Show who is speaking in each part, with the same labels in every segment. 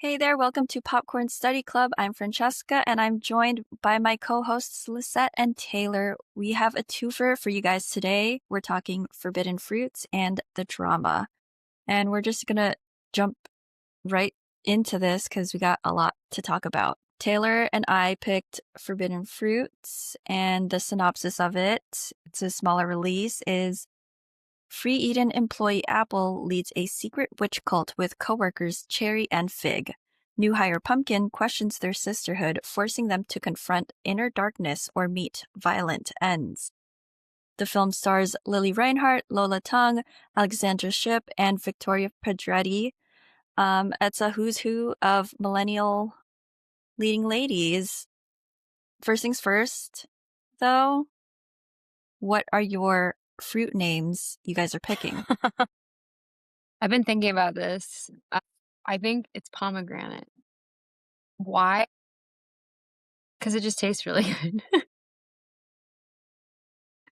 Speaker 1: Hey there, welcome to Popcorn Study Club. I'm Francesca and I'm joined by my co-hosts Lisette and Taylor. We have a twofer for you guys today. We're talking Forbidden Fruits and the drama. And we're just gonna jump right into this because we got a lot to talk about. Taylor and I picked Forbidden Fruits, and the synopsis of it, it's a smaller release, is Free Eden employee Apple leads a secret witch cult with coworkers Cherry and Fig. New hire Pumpkin questions their sisterhood, forcing them to confront inner darkness or meet violent ends. The film stars Lili Reinhart, Lola Tung, Alexandra Shipp, and Victoria Pedretti. It's a who's who of millennial leading ladies. First things first, though, what are your fruit names you guys are picking?
Speaker 2: I've been thinking about this. I think it's pomegranate. Why? Because it just tastes really good.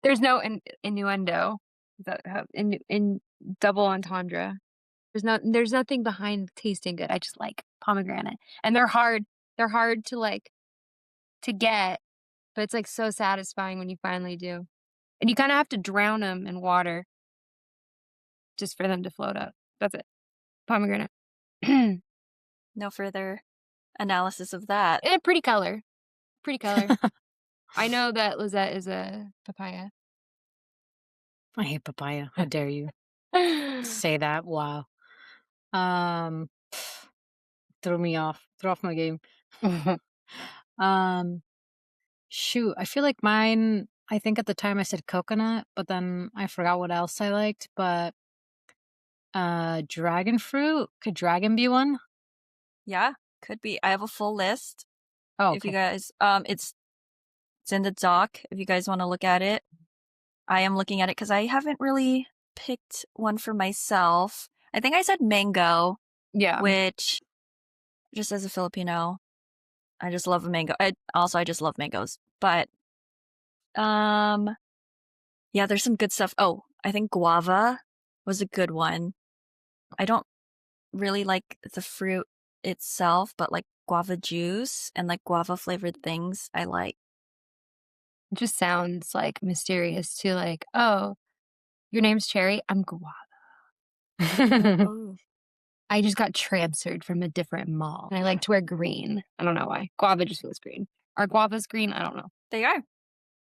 Speaker 2: There's no innuendo. Is that in double entendre? There's nothing behind tasting good. I just like pomegranate, and they're hard. They're hard to get, but it's like so satisfying when you finally do. And you kind of have to drown them in water just for them to float up. That's it. Pomegranate.
Speaker 1: No further analysis of that.
Speaker 2: And a pretty color. Pretty color. I know that Lizette is a papaya.
Speaker 3: I hate papaya. How dare you say that? Wow. Threw me off. Threw off my game. Shoot. I feel like mine, I think at the time I said coconut, but then I forgot what else I liked. But dragon fruit. Could dragon be one?
Speaker 1: Yeah, could be. I have a full list.
Speaker 3: Oh,
Speaker 1: If you
Speaker 3: okay.
Speaker 1: guys, it's in the doc. If you guys want to look at it, I am looking at it because I haven't really picked one for myself. I think I said mango,
Speaker 2: Yeah.
Speaker 1: which, just as a Filipino, I just love a mango. I just love mangoes. But, yeah, there's some good stuff. Oh, I think guava was a good one. I don't really like the fruit itself, but like guava juice and like guava flavored things I like.
Speaker 2: It just sounds like mysterious too. Like, oh, your name's Cherry. I'm guava.
Speaker 1: Ooh.
Speaker 2: I just got transferred from a different mall. And I like to wear green. I don't know why. Guava just feels green. Are guavas green? I don't know.
Speaker 1: They are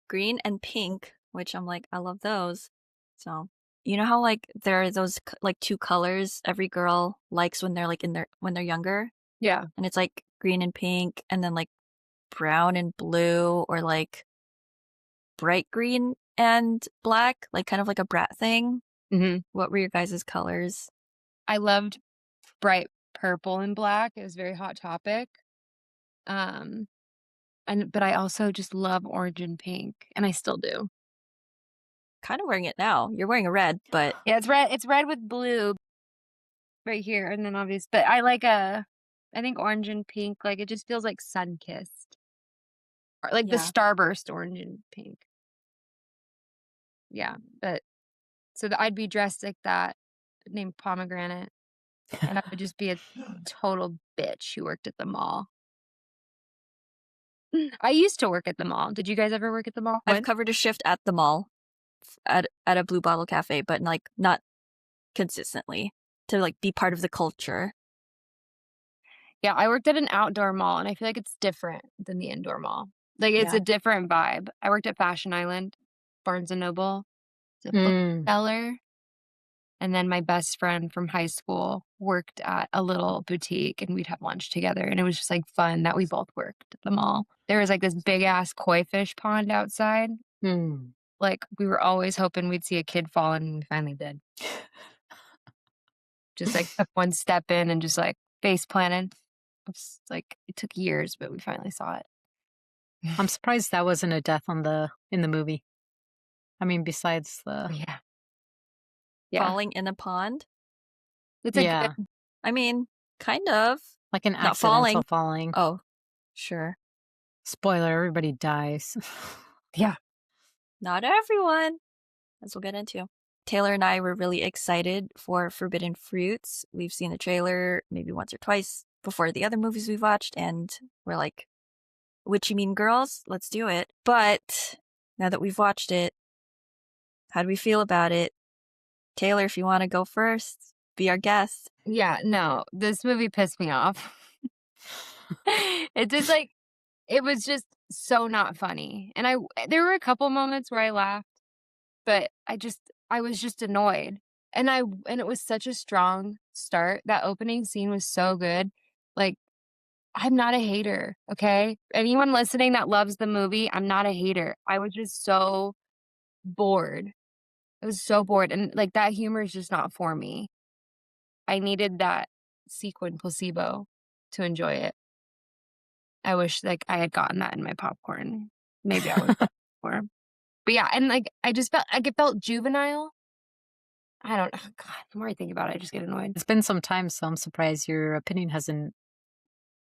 Speaker 1: green and pink, which I'm like, I love those. So, you know how like there are those like two colors every girl likes when they're like when they're younger,
Speaker 2: Yeah.
Speaker 1: and it's like green and pink, and then like brown and blue, or like bright green and black, like kind of like a brat thing.
Speaker 2: Mm-hmm.
Speaker 1: What were your guys' colors?
Speaker 2: I loved bright purple and black. It was very hot topic. But I also just love orange and pink, and I still do.
Speaker 1: Kind of wearing it now. You're wearing a red, but
Speaker 2: Yeah, it's red. It's red with blue right here, and then obvious. But I like I think orange and pink. Like it just feels like sun kissed, or like the
Speaker 1: yeah.
Speaker 2: starburst orange and pink. Yeah, but so I'd be dressed like that, named Pomegranate, and I would just be a total bitch who worked at the mall. I used to work at the mall. Did you guys ever work at the mall?
Speaker 1: I've covered a shift at the mall at a Blue Bottle Cafe, but like not consistently, to like be part of the culture.
Speaker 2: Yeah, I worked at an outdoor mall, and I feel like it's different than the indoor mall. Like it's
Speaker 1: Yeah.
Speaker 2: a different vibe. I worked at Fashion Island, Barnes and Noble, the bookseller. And then my best friend from high school worked at a little boutique, and we'd have lunch together. And it was just like fun that we both worked at the mall. There was like this big ass koi fish pond outside. Like we were always hoping we'd see a kid fall in, and we finally did. Just like took one step in and just like face planted. It's like it took years, but we finally saw it.
Speaker 3: I'm surprised that wasn't a death in the movie. I mean, besides the
Speaker 1: Falling in a pond.
Speaker 2: It's
Speaker 1: I mean, kind of
Speaker 3: like an
Speaker 1: not
Speaker 3: accidental falling.
Speaker 1: Oh, sure.
Speaker 3: Spoiler: everybody dies.
Speaker 2: Yeah,
Speaker 1: not everyone, as we'll get into. Taylor and I were really excited for Forbidden Fruits. We've seen the trailer maybe once or twice before the other movies we've watched, and we're like, witchy mean girls, let's do it. But now that we've watched it, how do we feel about it? Taylor, if you want to go first, be our guest.
Speaker 2: Yeah, no, this movie pissed me off. It just like, it was just so not funny. And there were a couple moments where I laughed, but I was just annoyed. And it was such a strong start. That opening scene was so good. Like, I'm not a hater, okay? Anyone listening that loves the movie, I'm not a hater. I was just so bored. I was so bored. And like, that humor is just not for me. I needed that sequin placebo to enjoy it. I wish like I had gotten that in my popcorn. Maybe I would more. But yeah, and like I just felt like it felt juvenile. I don't know. God, the more I think about it, I just get annoyed.
Speaker 3: It's been some time, so I'm surprised your opinion hasn't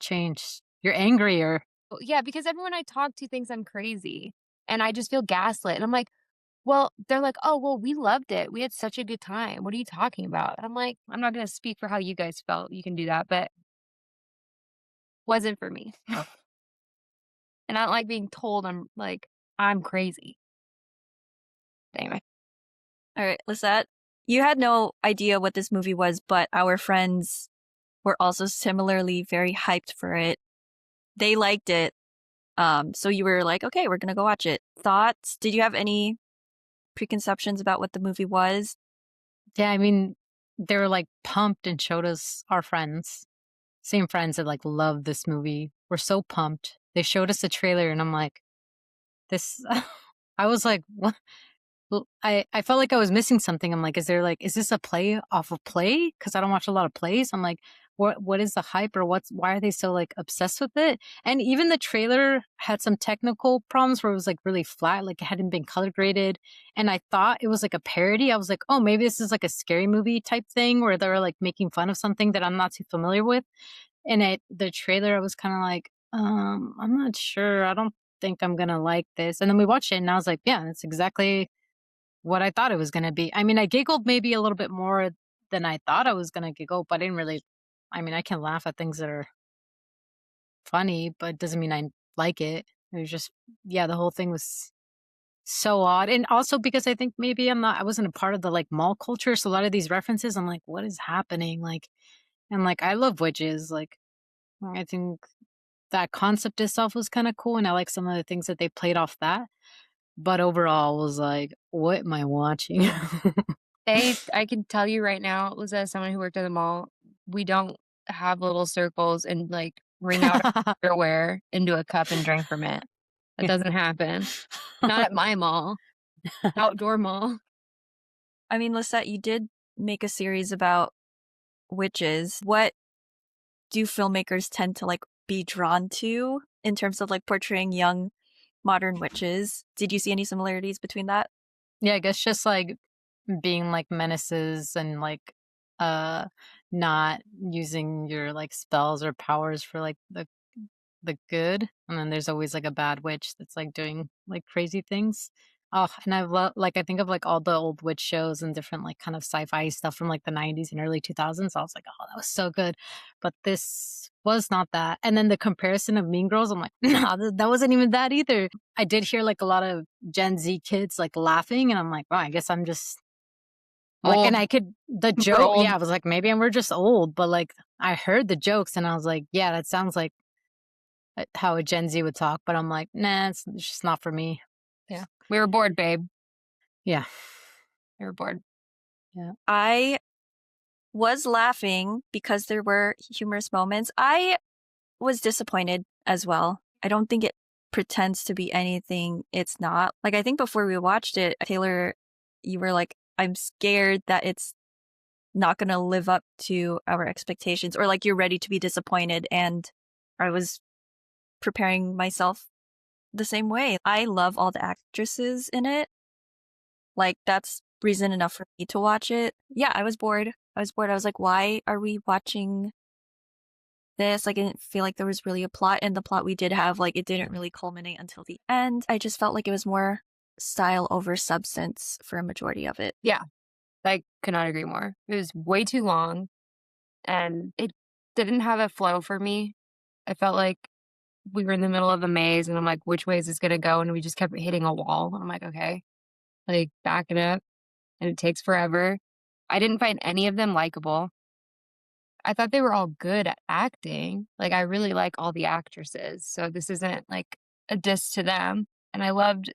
Speaker 3: changed. You're angrier.
Speaker 2: Well, yeah, because everyone I talk to thinks I'm crazy. And I just feel gaslit. And I'm like, well, they're like, oh, well, we loved it. We had such a good time. What are you talking about? And I'm like, I'm not going to speak for how you guys felt. You can do that, but wasn't for me. And I don't like being told I'm crazy. Anyway.
Speaker 1: All right, Lisette, you had no idea what this movie was, but our friends were also similarly very hyped for it. They liked it. So you were like, okay, we're going to go watch it. Thoughts? Did you have any preconceptions about what the movie was?
Speaker 3: Yeah, I mean, they were like pumped and showed us our friends. Same friends that like love this movie. We're so pumped. They showed us the trailer and I'm like, this I was like, what? Well, I felt like I was missing something. I'm like, is this a play off of play? Because I don't watch a lot of plays. I'm like, what is the hype or why are they so like obsessed with it? And even the trailer had some technical problems where it was like really flat, like it hadn't been color graded. And I thought it was like a parody. I was like, oh, maybe this is like a scary movie type thing where they're like making fun of something that I'm not too familiar with. And the trailer, I was kind of like, I'm not sure. I don't think I'm gonna like this. And then we watched it and I was like, yeah, that's exactly what I thought it was going to be. I mean, I giggled maybe a little bit more than I thought I was going to giggle, but I didn't really, I mean, I can laugh at things that are funny, but it doesn't mean I like it. It was just, yeah, the whole thing was so odd. And also because I think maybe I wasn't a part of the like mall culture. So a lot of these references, I'm like, what is happening? Like, and like, I love witches. Like, I think that concept itself was kind of cool. And I like some of the things that they played off that. But overall, I was like, what am I watching?
Speaker 2: I can tell you right now, Lisa, as someone who worked at the mall, we don't have little circles and like wring out our underwear into a cup and drink from it. That doesn't happen. Not at my mall. Outdoor mall.
Speaker 1: I mean, Lisette, you did make a series about witches. What do filmmakers tend to like be drawn to in terms of like portraying young modern witches? Did you see any similarities between that?
Speaker 3: Yeah, I guess just like being like menaces and like not using your like spells or powers for like the good, and then there's always like a bad witch that's like doing like crazy things. Oh, and I love like I think of like all the old witch shows and different like kind of sci-fi stuff from like the 90s and early 2000s. I was like, oh, that was so good, but this was not that. And then the comparison of Mean Girls, I'm like, nah, that wasn't even that either. I did hear like a lot of Gen Z kids like laughing, and I'm like, well, I guess I'm just like,
Speaker 2: Old.
Speaker 3: and I could the
Speaker 2: We're
Speaker 3: joke.
Speaker 2: old.
Speaker 3: Yeah, I was like, maybe we're just old, but like I heard the jokes, and I was like, yeah, that sounds like how a Gen Z would talk, but I'm like, nah, it's just not for me.
Speaker 2: Yeah. We were bored, babe.
Speaker 3: Yeah.
Speaker 2: We were bored.
Speaker 3: Yeah.
Speaker 1: I was laughing because there were humorous moments. I was disappointed as well. I don't think it pretends to be anything it's not. Like, I think before we watched it, Taylor, you were like, I'm scared that it's not going to live up to our expectations, or like you're ready to be disappointed. And I was preparing myself the same way. I love all the actresses in it. Like, that's reason enough for me to watch it. Yeah, I was bored. I was like, why are we watching this? Like, I didn't feel like there was really a plot, and the plot we did have, like, it didn't really culminate until the end. I just felt like it was more style over substance for a majority of it.
Speaker 2: Yeah. I could not agree more. It was way too long, and it didn't have a flow for me. I felt like we were in the middle of a maze, and I'm like, which way is this gonna go? And we just kept hitting a wall. I'm like, okay, like backing up, and it takes forever. I didn't find any of them likable. I thought they were all good at acting. Like, I really like all the actresses, so this isn't like a diss to them. And I loved,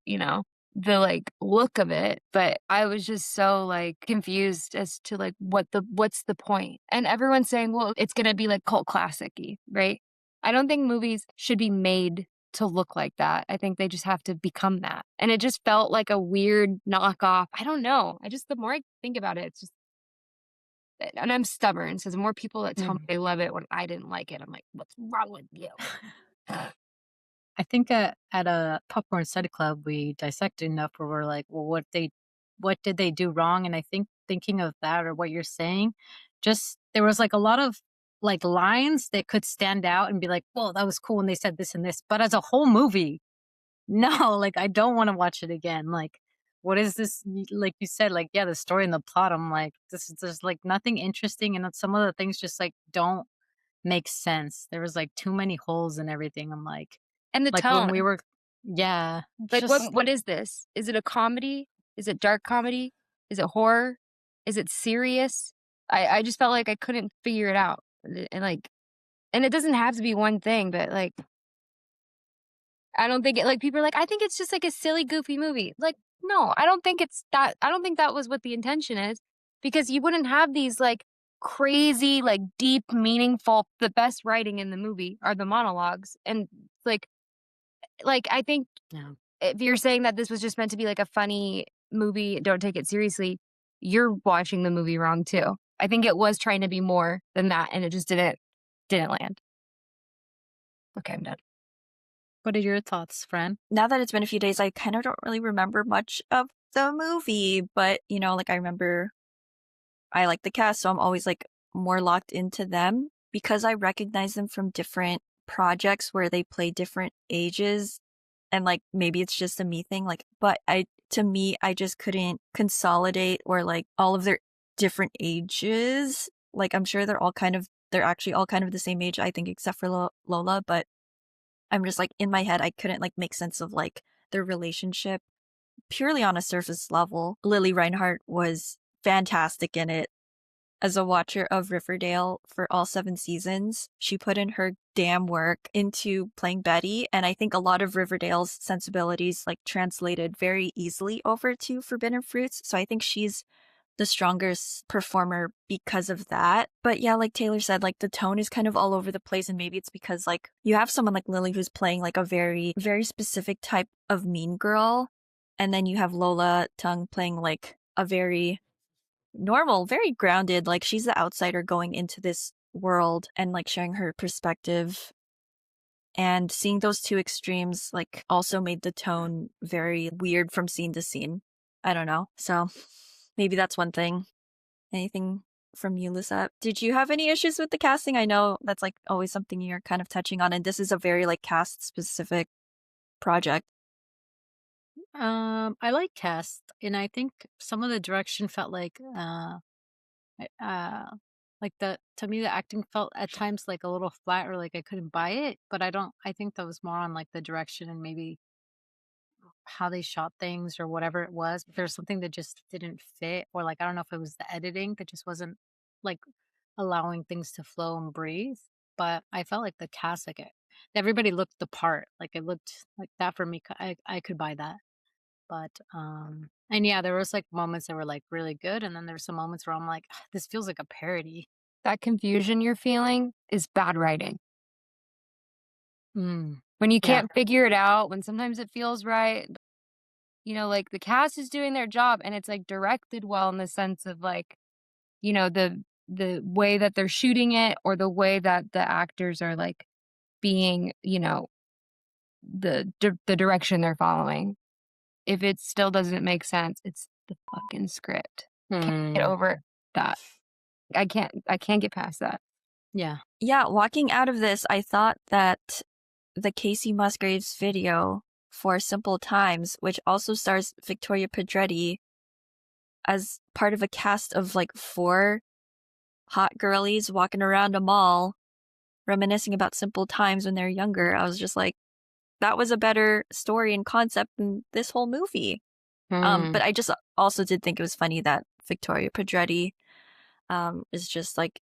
Speaker 2: the like look of it, but I was just so like confused as to like what's the point? And everyone's saying, well, it's gonna be like cult classic-y, right? I don't think movies should be made to look like that. I think they just have to become that. And it just felt like a weird knockoff. I don't know. The more I think about it, it's just, and I'm stubborn. So the more people that tell me they love it when I didn't like it, I'm like, what's wrong with you?
Speaker 3: I think at a popcorn study club, we dissected enough where we're like, well, what did they do wrong? And I think thinking of that or what you're saying, just there was like a lot of like lines that could stand out and be like, whoa, that was cool when they said this and this. But as a whole movie, no, like I don't want to watch it again. Like, what is this? Like you said, like, yeah, the story and the plot, I'm like, this is just like nothing interesting. And some of the things just like don't make sense. There was like too many holes and everything. I'm
Speaker 2: And the
Speaker 3: like when
Speaker 2: tone.
Speaker 3: we were, yeah,
Speaker 2: Like,
Speaker 3: just
Speaker 2: what is this? Is it a comedy? Is it dark comedy? Is it horror? Is it serious? I just felt like I couldn't figure it out. And it doesn't have to be one thing, but like, I don't think it, like, people are like, I think it's just like a silly, goofy movie. Like, no, I don't think it's that. I don't think that was what the intention is, because you wouldn't have these like crazy, like deep, meaningful, the best writing in the movie are the monologues. And I think
Speaker 3: yeah.
Speaker 2: if you're saying that this was just meant to be like a funny movie, don't take it seriously, you're watching the movie wrong too. I think it was trying to be more than that, and it just didn't land. Okay, I'm done.
Speaker 3: What are your thoughts, Fran?
Speaker 1: Now that it's been a few days, I kind of don't really remember much of the movie, but like I remember I like the cast, so I'm always like more locked into them because I recognize them from different projects where they play different ages, and like maybe it's just a me thing, like, but to me I just couldn't consolidate or like all of their different ages. Like I'm sure they're actually all kind of the same age, I think, except for Lola, but I'm just like in my head I couldn't like make sense of like their relationship purely on a surface level. Lili Reinhart was fantastic in it. As a watcher of Riverdale for all 7 seasons, she put in her damn work into playing Betty, and I think a lot of Riverdale's sensibilities like translated very easily over to Forbidden Fruits, so I think she's the strongest performer because of that. But yeah, like Taylor said, like the tone is kind of all over the place, and maybe it's because like you have someone like Lily who's playing like a very, very specific type of mean girl, and then you have Lola Tung playing like a very normal, very grounded, like she's the outsider going into this world and like sharing her perspective. And seeing those two extremes like also made the tone very weird from scene to scene. I don't know. So maybe that's one thing. Anything from you, Lisette? Did you have any issues with the casting? I know that's like always something you're kind of touching on, and this is a very like cast specific project.
Speaker 3: I like cast, and I think some of the direction felt like the to me the acting felt at times like a little flat or like I couldn't buy it. But I think that was more on like the direction and maybe how they shot things or whatever it was. But there's something that just didn't fit, or like I don't know if it was the editing that just wasn't like allowing things to flow and breathe. But I felt like the cast, like everybody looked the part. Like it looked like that for me. I could buy that. But and yeah, there was like moments that were like really good, and then there's some moments where I'm like, "Ah, this feels like a parody."
Speaker 2: That confusion you're feeling is bad writing.
Speaker 3: Mm,
Speaker 2: When you
Speaker 3: yeah.
Speaker 2: can't figure it out, when sometimes it feels right, like the cast is doing their job, and it's like directed well in the sense of like, the way that they're shooting it, or the way that the actors are like being, the direction they're following. If it still doesn't make sense, it's the fucking script. Can't get
Speaker 3: Mm,
Speaker 2: over that. I can't get past that.
Speaker 3: yeah.
Speaker 1: Yeah, walking out of this, I thought that the Casey Musgraves video for Simple Times, which also stars Victoria Pedretti as part of a cast of like 4 hot girlies walking around a mall reminiscing about simple times when they're younger, I was just like, that was a better story and concept than this whole movie. But I just also did think it was funny that Victoria Pedretti is just like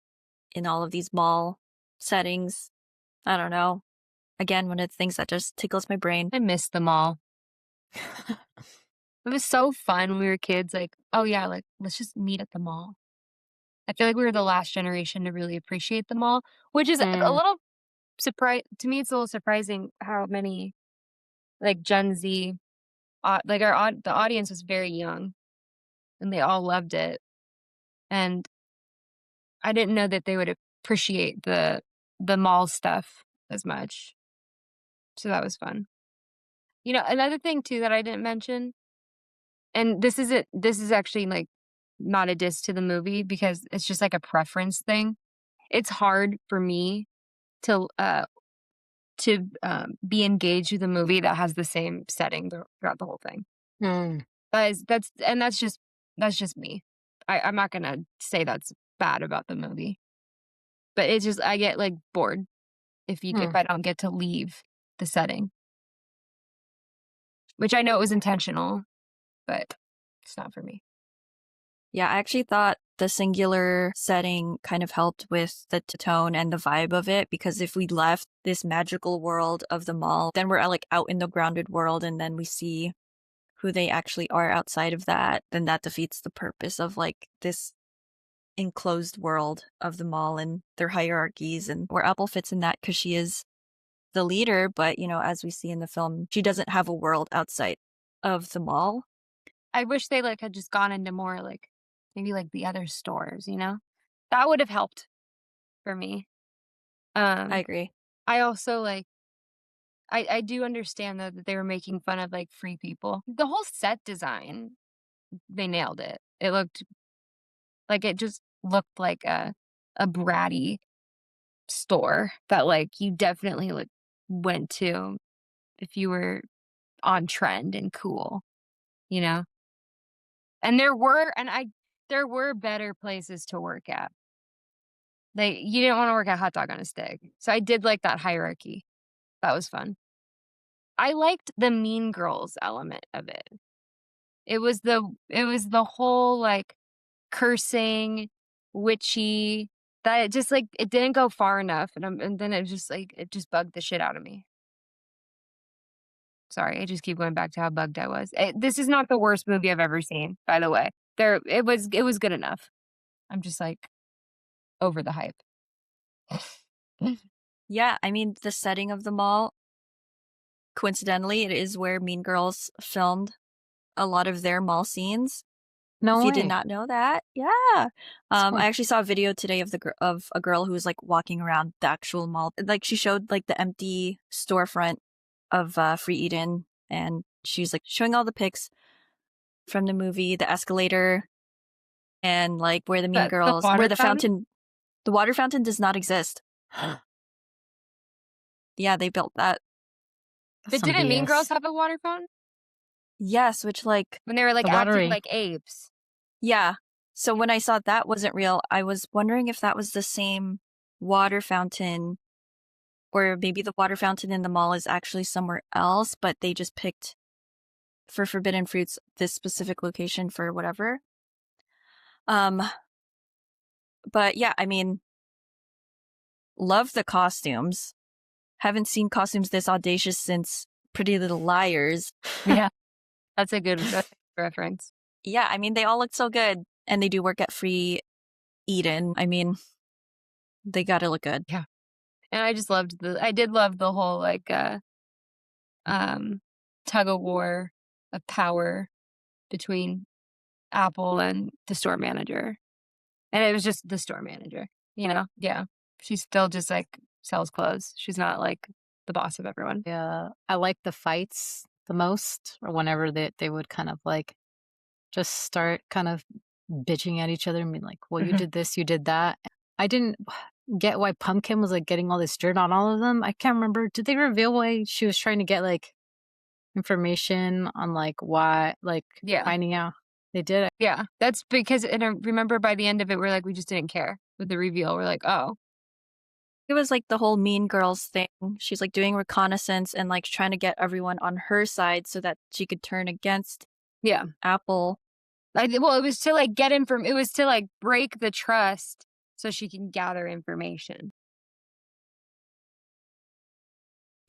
Speaker 1: in all of these mall settings. I don't know. Again, one of the things that just tickles my brain.
Speaker 2: I miss them all. It was so fun when we were kids. Like, oh yeah, like let's just meet at the mall. I feel like we were the last generation to really appreciate the mall, which is a little surprise to me. It's a little surprising how many like Gen Z, like the audience was very young, and they all loved it. And I didn't know that they would appreciate the mall stuff as much. So that was fun. You know, another thing too that I didn't mention, and this is actually like not a diss to the movie because it's just like a preference thing. It's hard for me to be engaged with a movie that has the same setting throughout the whole thing. That's just me. I'm not gonna say that's bad about the movie, but it's just I get like bored if I don't get to leave the setting, which I know it was intentional, but it's not for me.
Speaker 1: Yeah, I actually thought the singular setting kind of helped with the tone and the vibe of it, because if we left this magical world of the mall, then we're like out in the grounded world and then we see who they actually are outside of that, then that defeats the purpose of like this enclosed world of the mall and their hierarchies, and where Apple fits in that because she is the leader, but you know, as we see in the film, she doesn't have a world outside of the mall.
Speaker 2: I wish they like had just gone into more like maybe like the other stores, you know? That would have helped for me.
Speaker 1: I agree.
Speaker 2: I also like I do understand though that they were making fun of like free people. The whole set design, they nailed it. It just looked like a bratty store that like you definitely like went to if you were on trend and cool, you know? And there were better places to work at. Like you didn't want to work at Hot Dog on a Stick. So I did like that hierarchy. That was fun. I liked the Mean Girls element of it. It was the whole like cursing, witchy, that it just like it didn't go far enough, and then it just like it just bugged the shit out of me. Sorry, I just keep going back to how bugged I was. This is not the worst movie I've ever seen, by the way. It was good enough. I'm just like over the hype.
Speaker 1: Yeah, I mean, the setting of the mall, coincidentally, it is where Mean Girls filmed a lot of their mall scenes.
Speaker 3: No
Speaker 1: If
Speaker 3: way.
Speaker 1: you did not know that, yeah. I actually saw a video today of a girl who was like walking around the actual mall. Like she showed like the empty storefront of Free Eden, and she's like showing all the pics from the movie, the escalator, and like where the Mean
Speaker 2: That's the
Speaker 1: Girls,
Speaker 2: water
Speaker 1: where the
Speaker 2: fountain?
Speaker 1: the water fountain does not exist. Yeah, they built that.
Speaker 2: But didn't Mean Girls have a water fountain?
Speaker 1: Yes, which like
Speaker 2: When they were like
Speaker 3: The
Speaker 2: acting
Speaker 3: watery.
Speaker 2: like apes.
Speaker 1: yeah. So when I saw that wasn't real, I was wondering if that was the same water fountain, or maybe the water fountain in the mall is actually somewhere else, but they just picked for Forbidden Fruits this specific location for whatever. But yeah, I mean, love the costumes. Haven't seen costumes this audacious since Pretty Little Liars.
Speaker 2: Yeah. That's a good reference.
Speaker 1: Yeah, I mean, they all look so good, and they do work at Free Eden. I mean, they gotta look good.
Speaker 2: Yeah. And I did love the whole like tug of war of power between Apple and the store manager. And it was just the store manager, you know? Yeah. She's still just like sells clothes. She's not like the boss of everyone.
Speaker 3: Yeah, I like the fights the most, or whenever they would kind of like just start kind of bitching at each other and being like, well, you did this, you did that. I didn't get why Pumpkin was like getting all this dirt on all of them. I can't remember. Did they reveal why she was trying to get like information on like why, like finding out? They did.
Speaker 2: Yeah. That's because, and I remember by the end of it, we're like, we just didn't care with the reveal. We're like, oh.
Speaker 1: It was like the whole Mean Girls thing. She's like doing reconnaissance and like trying to get everyone on her side so that she could turn against
Speaker 2: Yeah.
Speaker 1: Apple.
Speaker 2: Well, it was to like it was to like break the trust so she can gather information.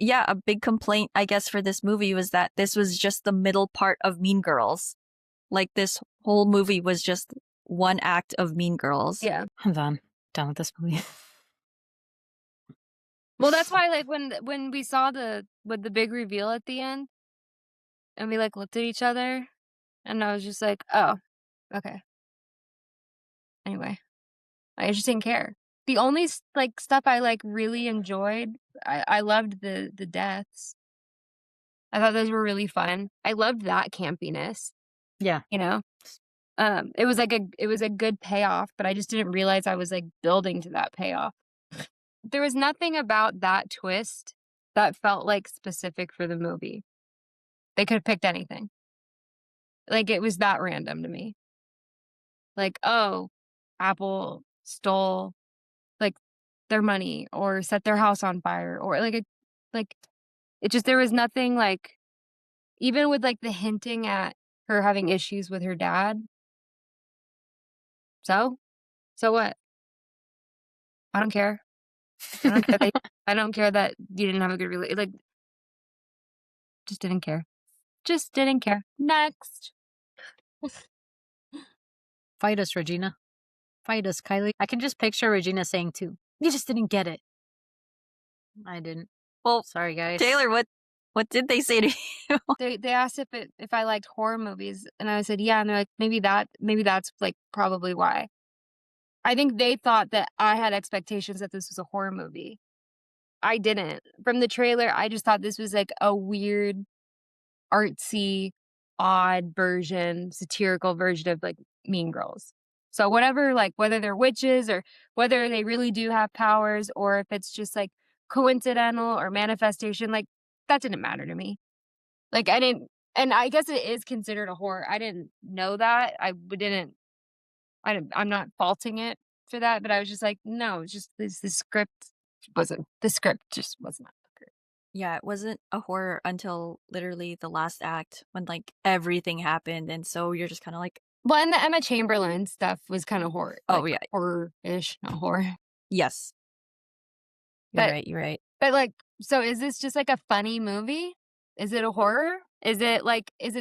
Speaker 1: Yeah, a big complaint, I guess, for this movie was that this was just the middle part of Mean Girls. Like this whole movie was just one act of Mean Girls.
Speaker 2: Yeah.
Speaker 3: I'm done with this movie.
Speaker 2: Well, that's why like when we saw the big reveal at the end and we like looked at each other and I was just like, "Oh, okay." Anyway, I just didn't care. The only like stuff I like really enjoyed, I loved the deaths. I thought those were really fun. I loved that campiness,
Speaker 3: Yeah.
Speaker 2: you know? It was like it was a good payoff, but I just didn't realize I was like building to that payoff. There was nothing about that twist that felt like specific for the movie. They could have picked anything. Like it was that random to me. Like, oh, Apple stole like their money or set their house on fire or like it just there was nothing like even with like the hinting at her having issues with her dad. So what? I don't care. I don't care that I don't care that you didn't have a good relationship. Like, just didn't care. Just didn't care. Next.
Speaker 3: Fight us, Regina. Fight us, Kylie. I can just picture Regina saying too, "You just didn't get it." I didn't.
Speaker 1: Well,
Speaker 3: Sorry, guys.
Speaker 1: Taylor, what did they say to you?
Speaker 2: They asked if I liked horror movies, and I said yeah, and they're like maybe that's like probably why. I think they thought that I had expectations that this was a horror movie. I didn't. From the trailer, I just thought this was like a weird, artsy, odd version, satirical version of like Mean Girls. So whatever, like whether they're witches or whether they really do have powers or if it's just like coincidental or manifestation, like that didn't matter to me. Like I didn't, and I guess it is considered a horror. I didn't know that. I'm not faulting it for that, but I was just like, no, it's just the script just was not good.
Speaker 1: Yeah, it wasn't a horror until literally the last act when like everything happened, and so you're just kind of like,
Speaker 2: Well, and the Emma Chamberlain stuff was kind of horror.
Speaker 1: oh
Speaker 2: Like,
Speaker 1: yeah,
Speaker 2: horror-ish, not horror.
Speaker 1: yes,
Speaker 2: But
Speaker 1: you're right.
Speaker 2: but like, so is this just like a funny movie? Is it a horror? Is it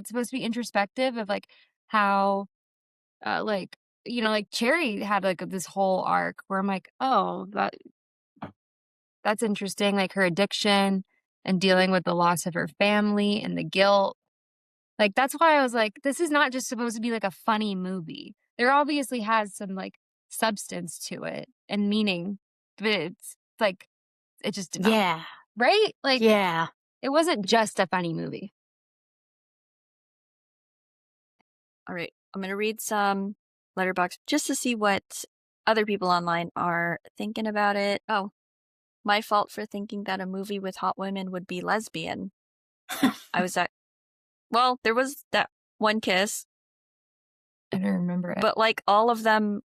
Speaker 2: supposed to be introspective of like how, like like Cherry had like this whole arc where I'm like, oh, that's interesting. Like her addiction and dealing with the loss of her family and the guilt. Like, that's why I was like, this is not just supposed to be like a funny movie. There obviously has some like substance to it and meaning, but it's like, it just did not.
Speaker 3: Yeah.
Speaker 2: Right? Like,
Speaker 3: Yeah.
Speaker 2: it wasn't just a funny movie.
Speaker 1: All right, I'm gonna read some Letterboxd just to see what other people online are thinking about it. Oh, my fault for thinking that a movie with hot women would be lesbian. I was at, well, there was that one kiss,
Speaker 2: I don't remember it.
Speaker 1: but like all of them,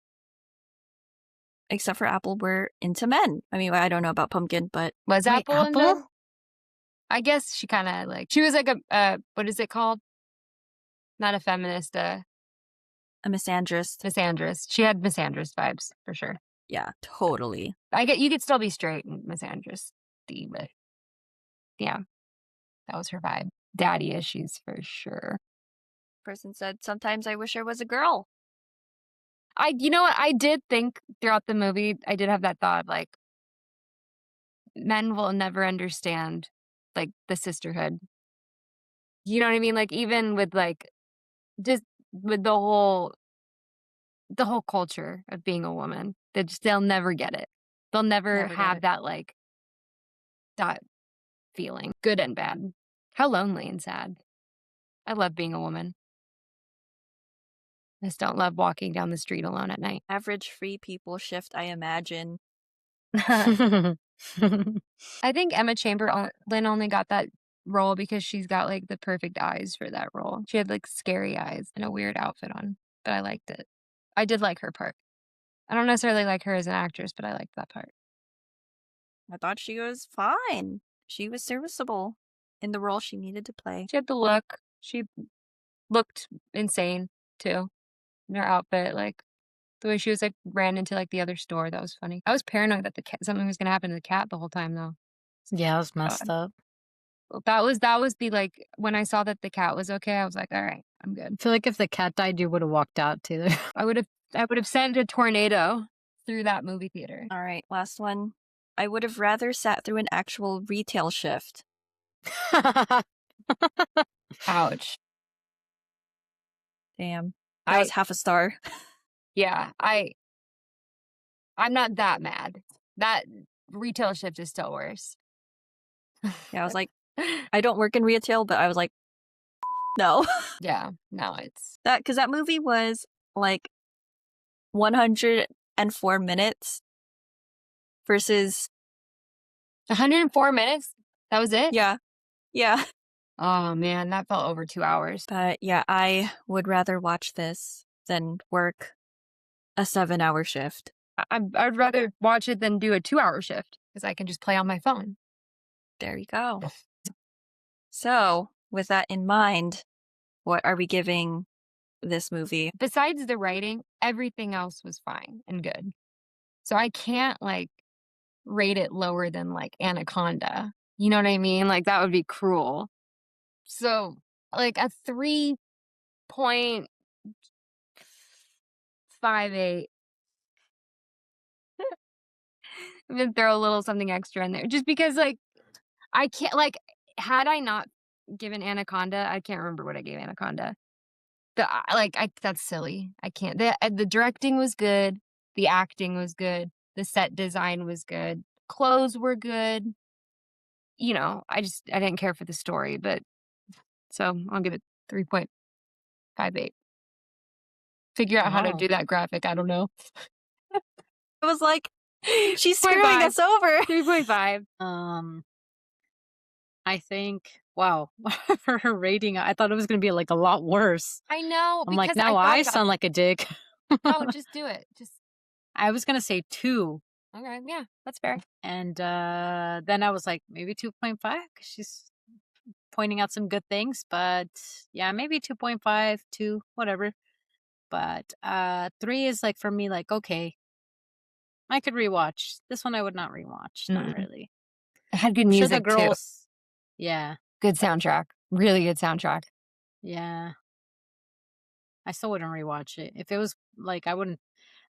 Speaker 1: except for Apple, were into men. I mean, I don't know about Pumpkin, but
Speaker 2: Was
Speaker 3: Wait,
Speaker 2: Apple in
Speaker 3: Apple?
Speaker 2: there? I guess she kind of like, she was like what is it called? Not a feminist,
Speaker 1: a misandrist.
Speaker 2: misandrist. She had misandrist vibes for sure.
Speaker 1: Yeah, totally.
Speaker 2: You could still be straight and misandrist, but yeah, that was her vibe. Daddy issues for sure.
Speaker 1: Person said, sometimes I wish I was a girl.
Speaker 2: You know what? I did think throughout the movie, I did have that thought, like, men will never understand, like, the sisterhood. You know what I mean? Like, even with, like, just with the whole culture of being a woman, they'll never get it. They'll never
Speaker 1: Never get
Speaker 2: have
Speaker 1: it.
Speaker 2: that, like, that feeling, good and bad. How lonely and sad. I love being a woman. I just don't love walking down the street alone at night.
Speaker 1: Average free people shift, I imagine.
Speaker 2: I think Emma Chamberlain only got that role because she's got like the perfect eyes for that role. She had like scary eyes and a weird outfit on, but I liked it. I did like her part. I don't necessarily like her as an actress, but I liked that part.
Speaker 1: I thought she was fine. She was serviceable in the role she needed to play.
Speaker 2: She had the look. She looked insane too in her outfit. Like the way she was like ran into like the other store. That was funny. I was paranoid that something was gonna happen to the cat the whole time though.
Speaker 3: Yeah, it was messed up.
Speaker 2: That was the like when I saw that the cat was okay, I was like, all right, I'm good.
Speaker 3: I feel like if the cat died, you would have walked out, Taylor.
Speaker 2: I would have sent a tornado through that movie theater.
Speaker 1: All right, last one. I would have rather sat through an actual retail shift.
Speaker 2: Ouch.
Speaker 1: Damn. That was half a star.
Speaker 2: Yeah, I'm not that mad. That retail shift is still worse.
Speaker 1: Yeah, I was like, I don't work in retail, but I was like, no.
Speaker 2: Yeah, no, it's
Speaker 1: that because that movie was like 104 minutes versus
Speaker 2: 104 minutes. That was it?
Speaker 1: yeah.
Speaker 2: Oh man, that felt over 2 hours.
Speaker 1: But yeah, I would rather watch this than work a 7-hour shift.
Speaker 2: I'd rather watch it than do a 2-hour shift because I can just play on my phone.
Speaker 1: There you go. So, with that in mind, what are we giving this movie?
Speaker 2: Besides the writing, everything else was fine and good. So I can't like rate it lower than like Anaconda. You know what I mean? Like that would be cruel. So like a 3.58. I'm gonna throw a little something extra in there just because like I can't like had I not given Anaconda, I can't remember what I gave Anaconda. That's silly. I can't. The directing was good. The acting was good. The set design was good. Clothes were good. You know, I didn't care for the story, but so I'll give it 3.58. Figure out how to do that graphic. I don't know.
Speaker 1: It was like, she's screwing us over.
Speaker 2: 3.5.
Speaker 3: I think, wow, for her rating, I thought it was going to be like a lot worse.
Speaker 2: I know.
Speaker 3: I'm like, now I sound like a dick.
Speaker 2: No, just do it.
Speaker 3: I was going to say 2.
Speaker 2: Okay, yeah, that's fair.
Speaker 3: And then I was like, maybe 2.5 because she's pointing out some good things. But yeah, maybe 2.5, 2, whatever. But 3 is like for me, like, okay, I could rewatch. This one I would not rewatch. Not really.
Speaker 2: It had good music
Speaker 3: the girls,
Speaker 2: too.
Speaker 3: Yeah.
Speaker 2: Good soundtrack. Really good soundtrack.
Speaker 3: Yeah. I still wouldn't rewatch it. If it was like, I wouldn't.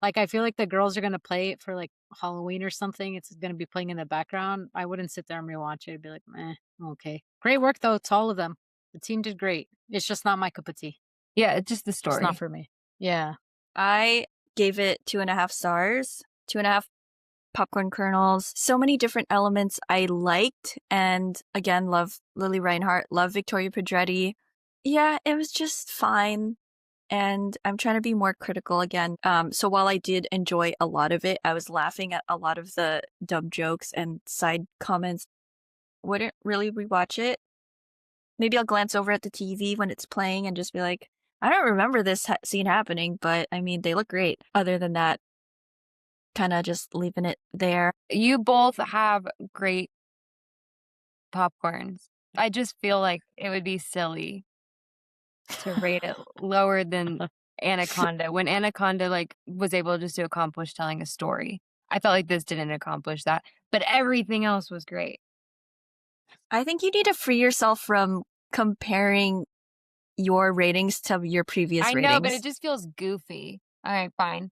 Speaker 3: Like, I feel like the girls are going to play it for like Halloween or something. It's going to be playing in the background. I wouldn't sit there and rewatch it. I'd be like, okay. Great work, though. It's all of them. The team did great. It's just not my cup of tea.
Speaker 2: Yeah, it's just the story.
Speaker 3: It's not for me. Yeah.
Speaker 1: I gave it 2.5 stars, 2.5 popcorn kernels. So many different elements I liked. And again, love Lili Reinhart, love Victoria Pedretti. Yeah, it was just fine. And I'm trying to be more critical again. So while I did enjoy a lot of it, I was laughing at a lot of the dumb jokes and side comments. Wouldn't really rewatch it. Maybe I'll glance over at the TV when it's playing and just be like, I don't remember this scene happening, but I mean, they look great. Other than that, kind of just leaving it there.
Speaker 2: You both have great popcorns. I just feel like it would be silly to rate it lower than Anaconda when Anaconda like was able just to accomplish telling a story. I felt like this didn't accomplish that, but everything else was great.
Speaker 1: I think you need to free yourself from comparing your ratings to your previous ratings.
Speaker 2: I know, but it just feels goofy. All right, fine.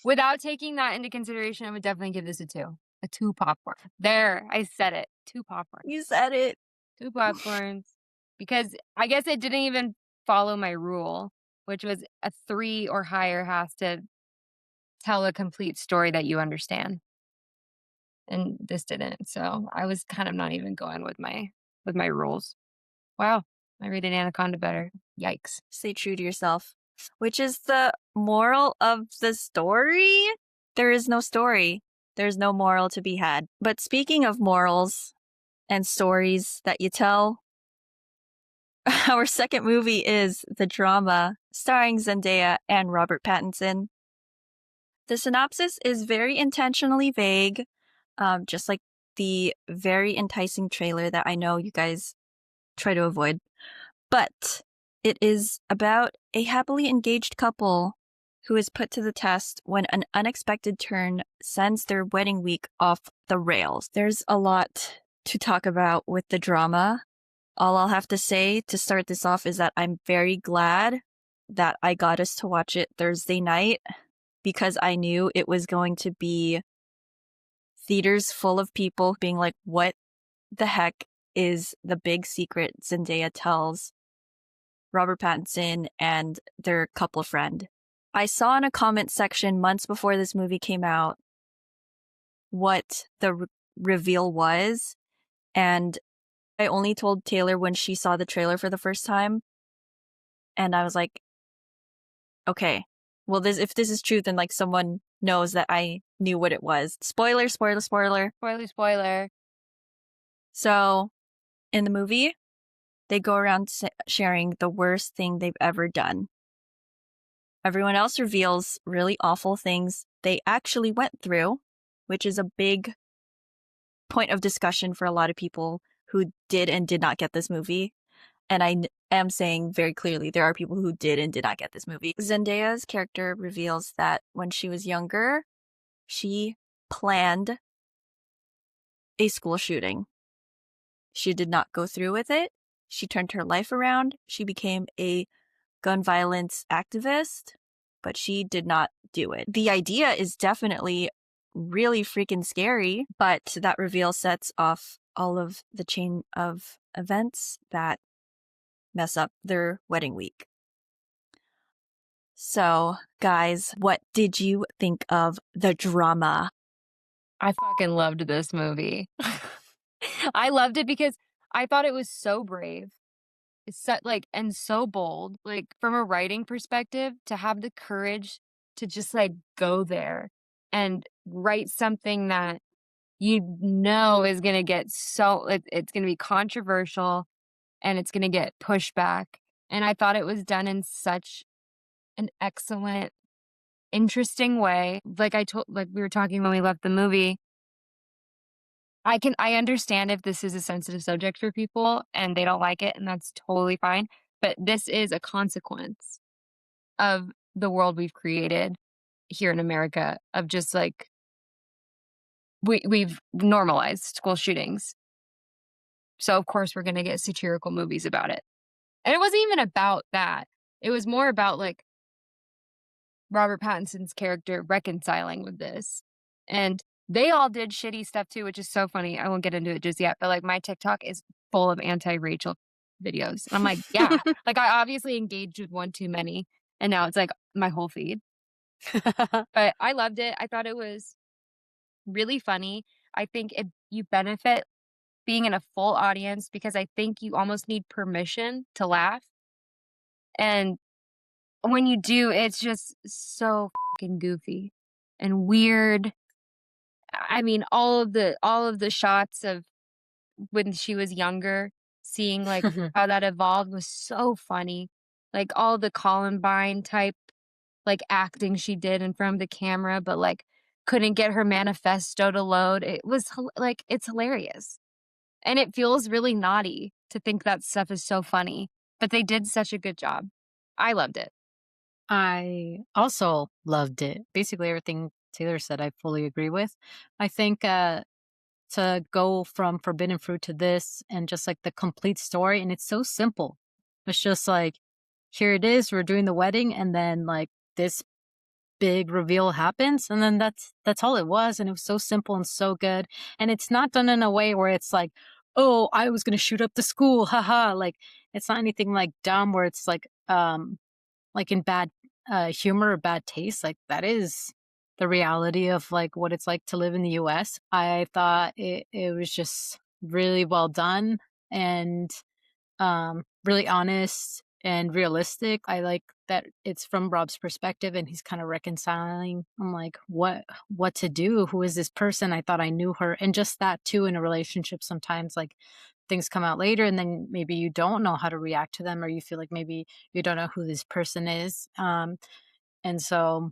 Speaker 2: Without taking that into consideration, I would definitely give this a 2. A 2 popcorn. There, I said it. 2 popcorn.
Speaker 1: You said it.
Speaker 2: 2 popcorns. Because I guess it didn't even follow my rule, which was a 3 or higher has to tell a complete story that you understand. And this didn't. So I was kind of not even going with my rules. Wow. I rated Anaconda better. Yikes.
Speaker 1: Stay true to yourself. Which is the moral of the story? There is no story. There's no moral to be had. But speaking of morals and stories that you tell, our second movie is the drama starring Zendaya and Robert Pattinson. The synopsis is very intentionally vague, just like the very enticing trailer that I know you guys try to avoid. But it is about a happily engaged couple who is put to the test when an unexpected turn sends their wedding week off the rails. There's a lot to talk about with the drama. All I'll have to say to start this off is that I'm very glad that I got us to watch it Thursday night because I knew it was going to be theaters full of people being like, what the heck is the big secret Zendaya tells Robert Pattinson and their couple friend? I saw in a comment section months before this movie came out what the reveal was, and I only told Taylor when she saw the trailer for the first time, and I was like, okay, well, if this is true, then like someone knows that I knew what it was. Spoiler, spoiler, spoiler.
Speaker 2: Spoiler, spoiler.
Speaker 1: So, in the movie, they go around sharing the worst thing they've ever done. Everyone else reveals really awful things they actually went through, which is a big point of discussion for a lot of people who did and did not get this movie. And I am saying very clearly there are people who did and did not get this movie. Zendaya's character reveals that when she was younger, she planned a school shooting. She did not go through with it. She turned her life around. She became a gun violence activist, but she did not do it. The idea is definitely really freaking scary, but that reveal sets off all of the chain of events that mess up their wedding week. So, guys, what did you think of the drama?
Speaker 2: I fucking loved this movie. I loved it because I thought it was so brave. It's and so bold. Like from a writing perspective, to have the courage to just like go there and write something that you know is gonna get it's gonna be controversial and it's gonna get pushback. And I thought it was done in such an excellent, interesting way. Like we were talking when we left the movie. I understand if this is a sensitive subject for people and they don't like it, and that's totally fine. But this is a consequence of the world we've created here in America of just like we've normalized school shootings. So of course we're gonna get satirical movies about it. And it wasn't even about that. It was more about like Robert Pattinson's character reconciling with this. And they all did shitty stuff too, which is so funny. I won't get into it just yet, but like my TikTok is full of anti-Rachel videos. And I'm like, yeah, like I obviously engaged with one too many. And now it's like my whole feed. But I loved it. I thought it was really funny. I think you benefit being in a full audience because I think you almost need permission to laugh. And when you do, it's just so fucking goofy and weird. I mean, all of the shots of when she was younger, seeing like how that evolved was so funny. Like all the Columbine type like acting she did in front of the camera, but like couldn't get her manifesto to load. It was like it's hilarious. And it feels really naughty to think that stuff is so funny, but they did such a good job. I loved it.
Speaker 3: I also loved it. Basically, everything Taylor said, I fully agree with. I think to go from Forbidden Fruit to this and just like the complete story, and it's so simple. It's just like, here it is, we're doing the wedding, and then like this big reveal happens, and then that's all it was, and it was so simple and so good. And it's not done in a way where it's like, oh, I was gonna shoot up the school, haha. Like it's not anything like dumb where it's like in bad humor or bad taste. Like that is the reality of like what it's like to live in the US. I thought it was just really well done and really honest and realistic. I like that it's from Rob's perspective and he's kind of reconciling. I'm like, what to do? Who is this person? I thought I knew her. And just that too in a relationship sometimes like things come out later and then maybe you don't know how to react to them or you feel like maybe you don't know who this person is. And so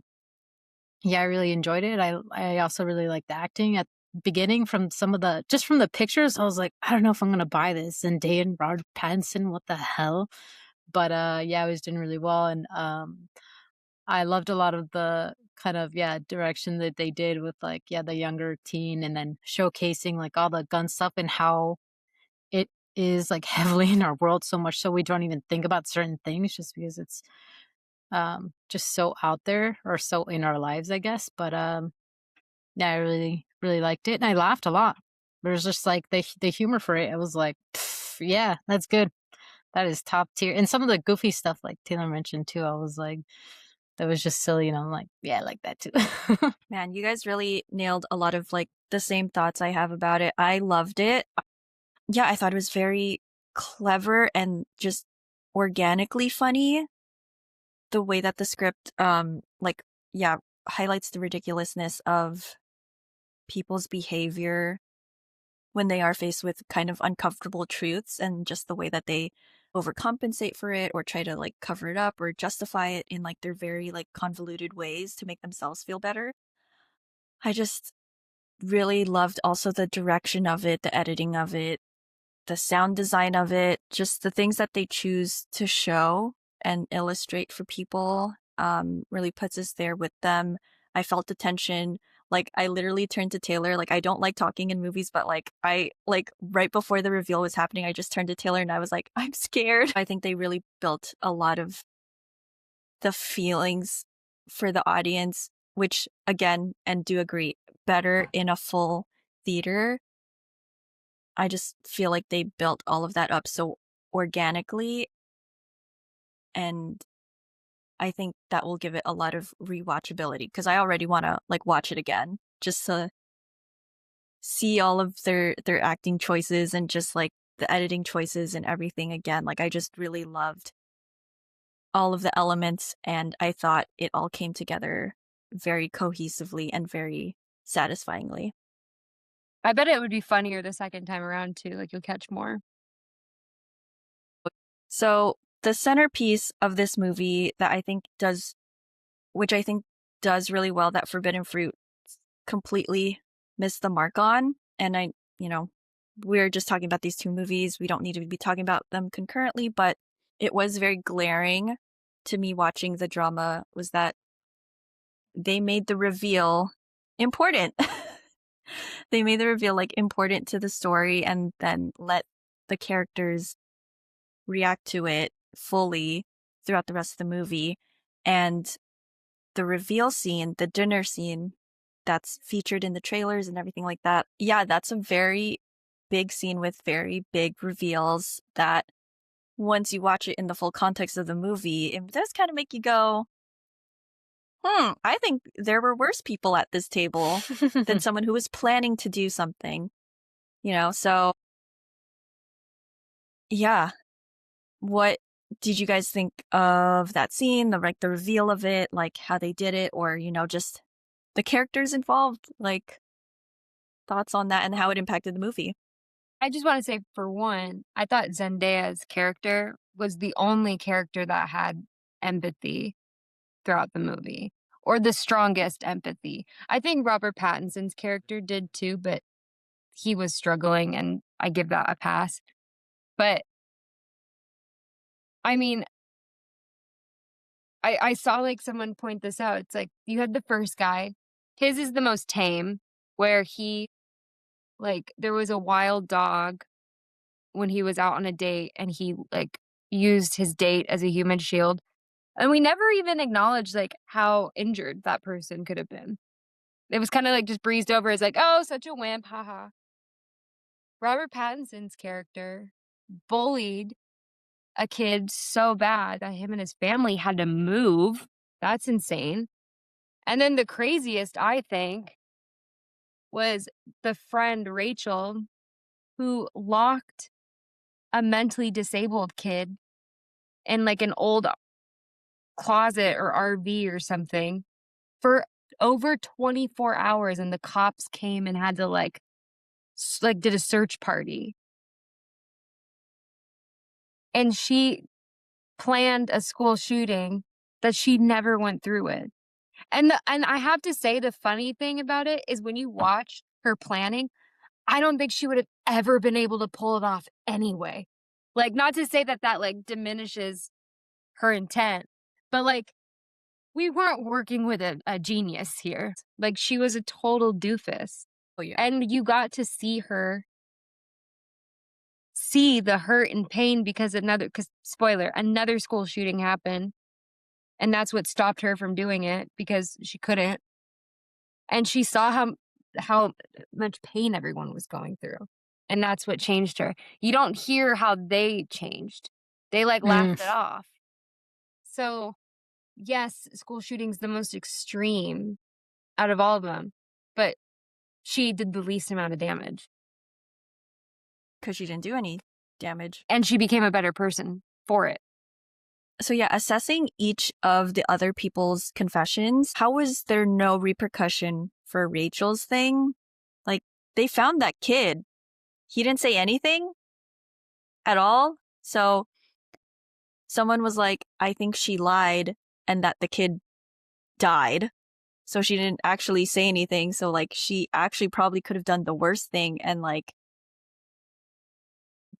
Speaker 3: Yeah, I really enjoyed it. I also really liked the acting at the beginning from from the pictures. I was like, I don't know if I'm gonna buy this. Zendaya and Robert Pattinson, what the hell? But yeah, I was doing really well, and I loved a lot of the kind of direction that they did with like the younger teen, and then showcasing like all the gun stuff and how it is like heavily in our world so much so we don't even think about certain things just because it's just so out there or so in our lives, I guess. But yeah, I really really liked it, and I laughed a lot. There's just like the humor for it. I was like, "Pff, yeah, that's good. That is top tier." And some of the goofy stuff, like Taylor mentioned too, I was like, that was just silly, and I'm like, yeah, I like that too.
Speaker 1: Man, you guys really nailed a lot of like the same thoughts I have about it. I loved it. Yeah, I thought it was very clever and just organically funny. The way that the script like yeah, highlights the ridiculousness of people's behavior when they are faced with kind of uncomfortable truths, and just the way that they overcompensate for it or try to like cover it up or justify it in like their very like convoluted ways to make themselves feel better. I just really loved also the direction of it, the editing of it, the sound design of it, just the things that they choose to show and illustrate for people really puts us there with them. I felt the tension. Like I literally turned to Taylor. Like I don't like talking in movies, but like I like right before the reveal was happening, I just turned to Taylor and I was like, I'm scared. I think they really built a lot of the feelings for the audience, which again, and do agree, better in a full theater. I just feel like they built all of that up so organically, and I think that will give it a lot of rewatchability because I already want to like watch it again just to see all of their acting choices and just like the editing choices and everything again. Like I just really loved all of the elements, and I thought it all came together very cohesively and very satisfyingly.
Speaker 2: I bet it would be funnier the second time around too, like, you'll catch more.
Speaker 1: So the centerpiece of this movie that I think does, which I think does really well, that Forbidden Fruit completely missed the mark on. And you know, we're just talking about these two movies. We don't need to be talking about them concurrently, but it was very glaring to me watching the drama was that they made the reveal important. They made the reveal like important to the story and then let the characters react to it fully throughout the rest of the movie. And the reveal scene, the dinner scene that's featured in the trailers and everything like that. Yeah, that's a very big scene with very big reveals that once you watch it in the full context of the movie, it does kind of make you go, I think there were worse people at this table than someone who was planning to do something, So yeah, what did you guys think of that scene, the reveal of it, like how they did it, or just the characters involved, like thoughts on that and how it impacted the movie?
Speaker 2: I just wanna say, for one, I thought Zendaya's character was the only character that had empathy throughout the movie, or the strongest empathy. I think Robert Pattinson's character did too, but he was struggling, and I give that a pass. But, I mean, I saw, like, someone point this out. It's like, you had the first guy. His is the most tame, where there was a wild dog when he was out on a date, and he, like, used his date as a human shield, and we never even acknowledged, like, how injured that person could have been. It was kinda, like, just breezed over as, like, "Oh, such a wimp, haha." Robert Pattinson's character bullied a kid so bad that him and his family had to move. That's insane. And then the craziest, I think, was the friend Rachel, who locked a mentally disabled kid in, like, an old closet or RV or something for over 24 hours, and the cops came and had to, did a search party. And she planned a school shooting that she never went through with. And I have to say, the funny thing about it is when you watch her planning, I don't think she would have ever been able to pull it off anyway. Like, not to say that like diminishes her intent, but like, we weren't working with a genius here. Like, she was a total doofus.
Speaker 1: Oh yeah.
Speaker 2: And you got to see her see the hurt and pain because spoiler, another school shooting happened. And that's what stopped her from doing it because she couldn't. And she saw how much pain everyone was going through. And that's what changed her. You don't hear how they changed. They like laughed it off. So, yes, school shooting's the most extreme out of all of them, but she did the least amount of damage.
Speaker 1: Because she didn't do any damage.
Speaker 2: And she became a better person for it.
Speaker 1: So yeah, assessing each of the other people's confessions, how was there no repercussion for Rachel's thing? Like, they found that kid. He didn't say anything at all. So someone was like, I think she lied and that the kid died. So she didn't actually say anything. So like, she actually probably could have done the worst thing and like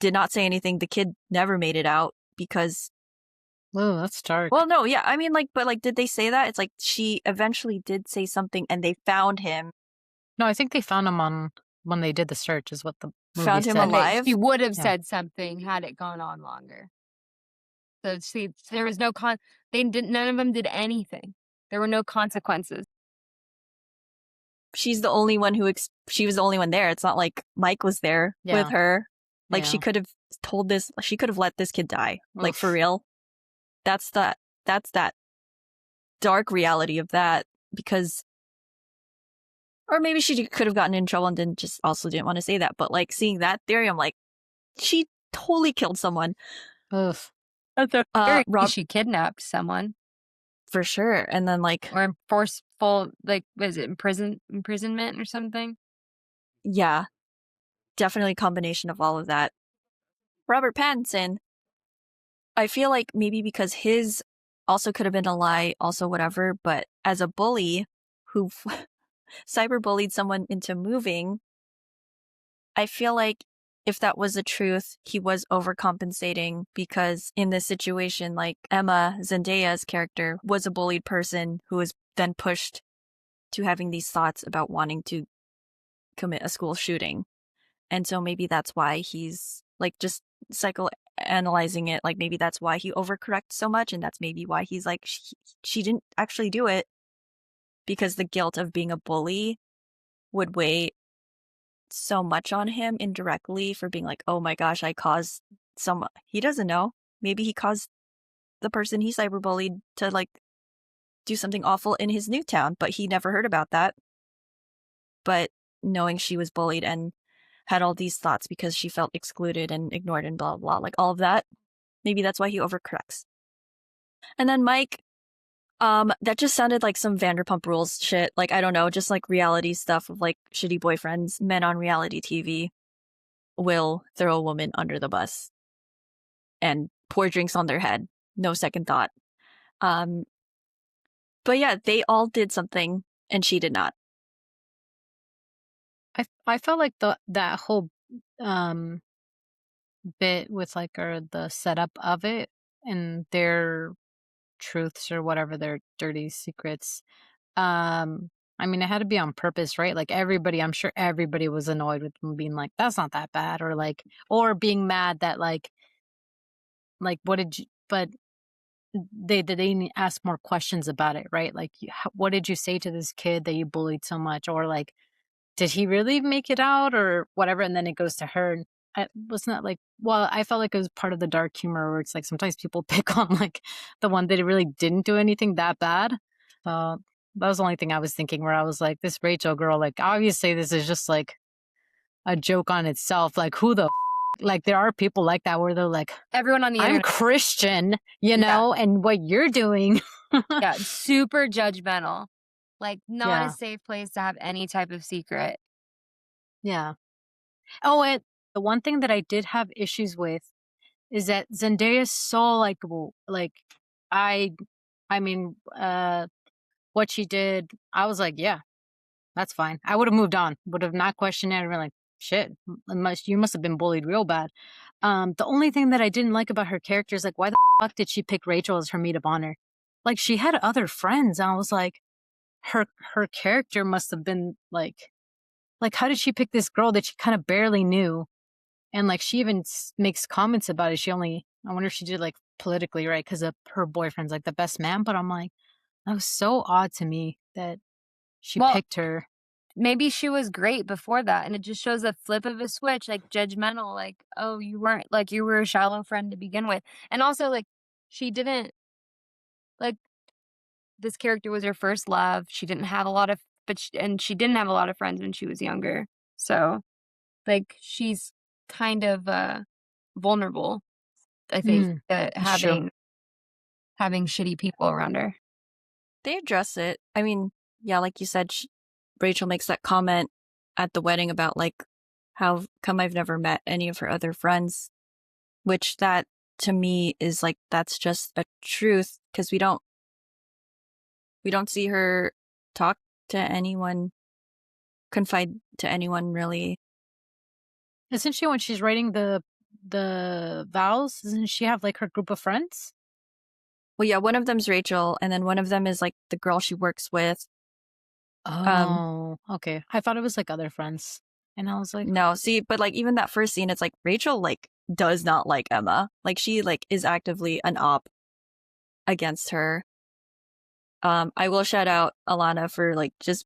Speaker 1: did not say anything. The kid never made it out because...
Speaker 3: Oh, that's dark.
Speaker 1: Well, no, yeah. I mean, like, but like, did they say that? It's like she eventually did say something and they found him.
Speaker 3: No, I think they found him when they did the search is what the movie
Speaker 1: Found him
Speaker 3: said.
Speaker 1: alive?
Speaker 2: She would have said something had it gone on longer. So see, there was no none of them did anything. There were no consequences.
Speaker 1: She's the only one she was the only one there. It's not like Mike was there with her. Like, she could have she could have let this kid die.
Speaker 3: Oof.
Speaker 1: Like, for real. That's that dark reality of that, because, or maybe she could have gotten in trouble and didn't want to say that. But like, seeing that theory, I'm like, she totally killed someone.
Speaker 3: Oof.
Speaker 2: She kidnapped someone.
Speaker 1: For sure. And then like,
Speaker 2: or forceful, like, was it imprisonment or something?
Speaker 1: Yeah, definitely a combination of all of that. Robert Pattinson, I feel like maybe because his also could have been a lie, also whatever, but as a bully who cyberbullied someone into moving, I feel like if that was the truth, he was overcompensating, because in this situation, like, Emma, Zendaya's character, was a bullied person who was then pushed to having these thoughts about wanting to commit a school shooting. And so maybe that's why he's like, just psychoanalyzing it, like maybe that's why he overcorrects so much, and that's maybe why he's like, she didn't actually do it, because the guilt of being a bully would weigh so much on him indirectly for being like, oh my gosh, I caused someone. He doesn't know. Maybe he caused the person he cyberbullied to like do something awful in his new town, but he never heard about that. But knowing she was bullied and had all these thoughts because she felt excluded and ignored and blah, blah, like all of that, maybe that's why he overcorrects. And then Mike, that just sounded like some Vanderpump Rules shit. Like, I don't know, just like reality stuff of like shitty boyfriends. Men on reality TV will throw a woman under the bus and pour drinks on their head. No second thought. But yeah, they all did something and she did not.
Speaker 3: I felt like that whole bit with like the setup of it and their truths or whatever, their dirty secrets. I mean, it had to be on purpose, right? Like, I'm sure everybody was annoyed with them being like, that's not that bad, or like, or being mad that like what did you, but they didn't ask more questions about it, right? Like, what did you say to this kid that you bullied so much, or like, did he really make it out or whatever? And then it goes to her. And it was not like, well, I felt like it was part of the dark humor where it's like sometimes people pick on like the one that really didn't do anything that bad. That was the only thing I was thinking, where I was like, this Rachel girl, like, obviously this is just like a joke on itself. Like, who the like, there are people like that where they're like,
Speaker 2: everyone on the
Speaker 3: I'm
Speaker 2: internet,
Speaker 3: Christian, you know, and what you're doing.
Speaker 2: yeah, super judgmental. Like, not a safe place to have any type of secret.
Speaker 3: Yeah. Oh, and the one thing that I did have issues with is that Zendaya is so likable. Like, I mean, what she did, I was like, yeah, that's fine. I would have moved on, would have not questioned it. And been like, shit, you must have been bullied real bad. The only thing that I didn't like about her character is like, why the fuck did she pick Rachel as her maid of honor? Like, she had other friends, and I was like, her character must have been like how did she pick this girl that she kind of barely knew? And like, she even makes comments about it. I wonder if she did like politically right because her boyfriend's like the best man. But I'm like, that was so odd to me that she
Speaker 2: Well,
Speaker 3: picked her.
Speaker 2: maybe she was great before that, and it just shows a flip of a switch, like judgmental, like, oh, you weren't like you were a shallow friend to begin with. And also, like, she didn't like this character was her first love. She didn't have a lot of and she didn't have a lot of friends when she was younger. So, like, she's kind of vulnerable, I think, to
Speaker 3: That's true.
Speaker 2: having shitty people around her.
Speaker 1: They address it. I mean, yeah, like you said, Rachel makes that comment at the wedding about like, how come I've never met any of her other friends, which that to me is like, that's just a truth because we don't see her talk to anyone, confide to anyone really.
Speaker 3: Isn't she, when she's writing the vows, doesn't she have like her group of friends?
Speaker 1: Well, yeah, one of them's Rachel, and then one of them is like the girl she works with.
Speaker 3: Oh, okay. I thought it was like other friends. And I was like,
Speaker 1: No, see, but like even that first scene, it's like Rachel like does not like Emma. Like she like is actively an op against her. I will shout out Alana for like just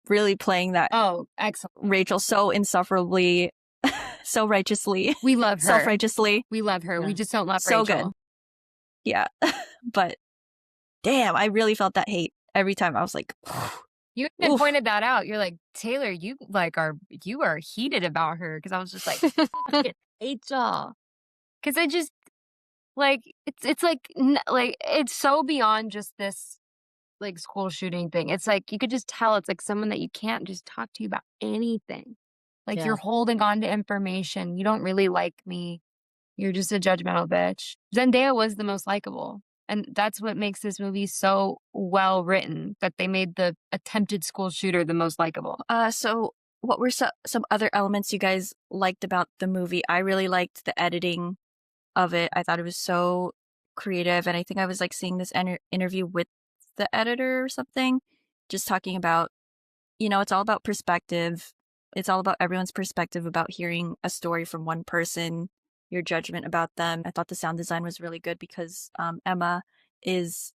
Speaker 1: really playing that
Speaker 2: Oh, excellent.
Speaker 1: Rachel so insufferably, so righteously.
Speaker 2: We love her.
Speaker 1: Self-righteously.
Speaker 2: We love her.
Speaker 3: Yeah.
Speaker 2: We just don't love
Speaker 1: So
Speaker 2: Rachel.
Speaker 1: good. Yeah. But damn, I really felt that hate every time. I was like,
Speaker 2: You even
Speaker 1: oof.
Speaker 2: pointed that out. You're like, Taylor, you are heated about her, because I was just like, fucking Rachel. Because I just like it's like like it's so beyond just this like school shooting thing. It's like you could just tell it's like someone that you can't just talk to about anything. Like,
Speaker 3: Yeah.
Speaker 2: you're holding on to information. You don't really like me. You're just a judgmental bitch. Zendaya was the most likable. And that's what makes this movie so well written, that they made the attempted school shooter the most likable.
Speaker 1: So what were some other elements you guys liked about the movie? I really liked the editing of it. I thought it was so creative, and I think I was like seeing this interview with the editor or something, just talking about, it's all about perspective. It's all about everyone's perspective about hearing a story from one person, your judgment about them. I thought the sound design was really good because Emma is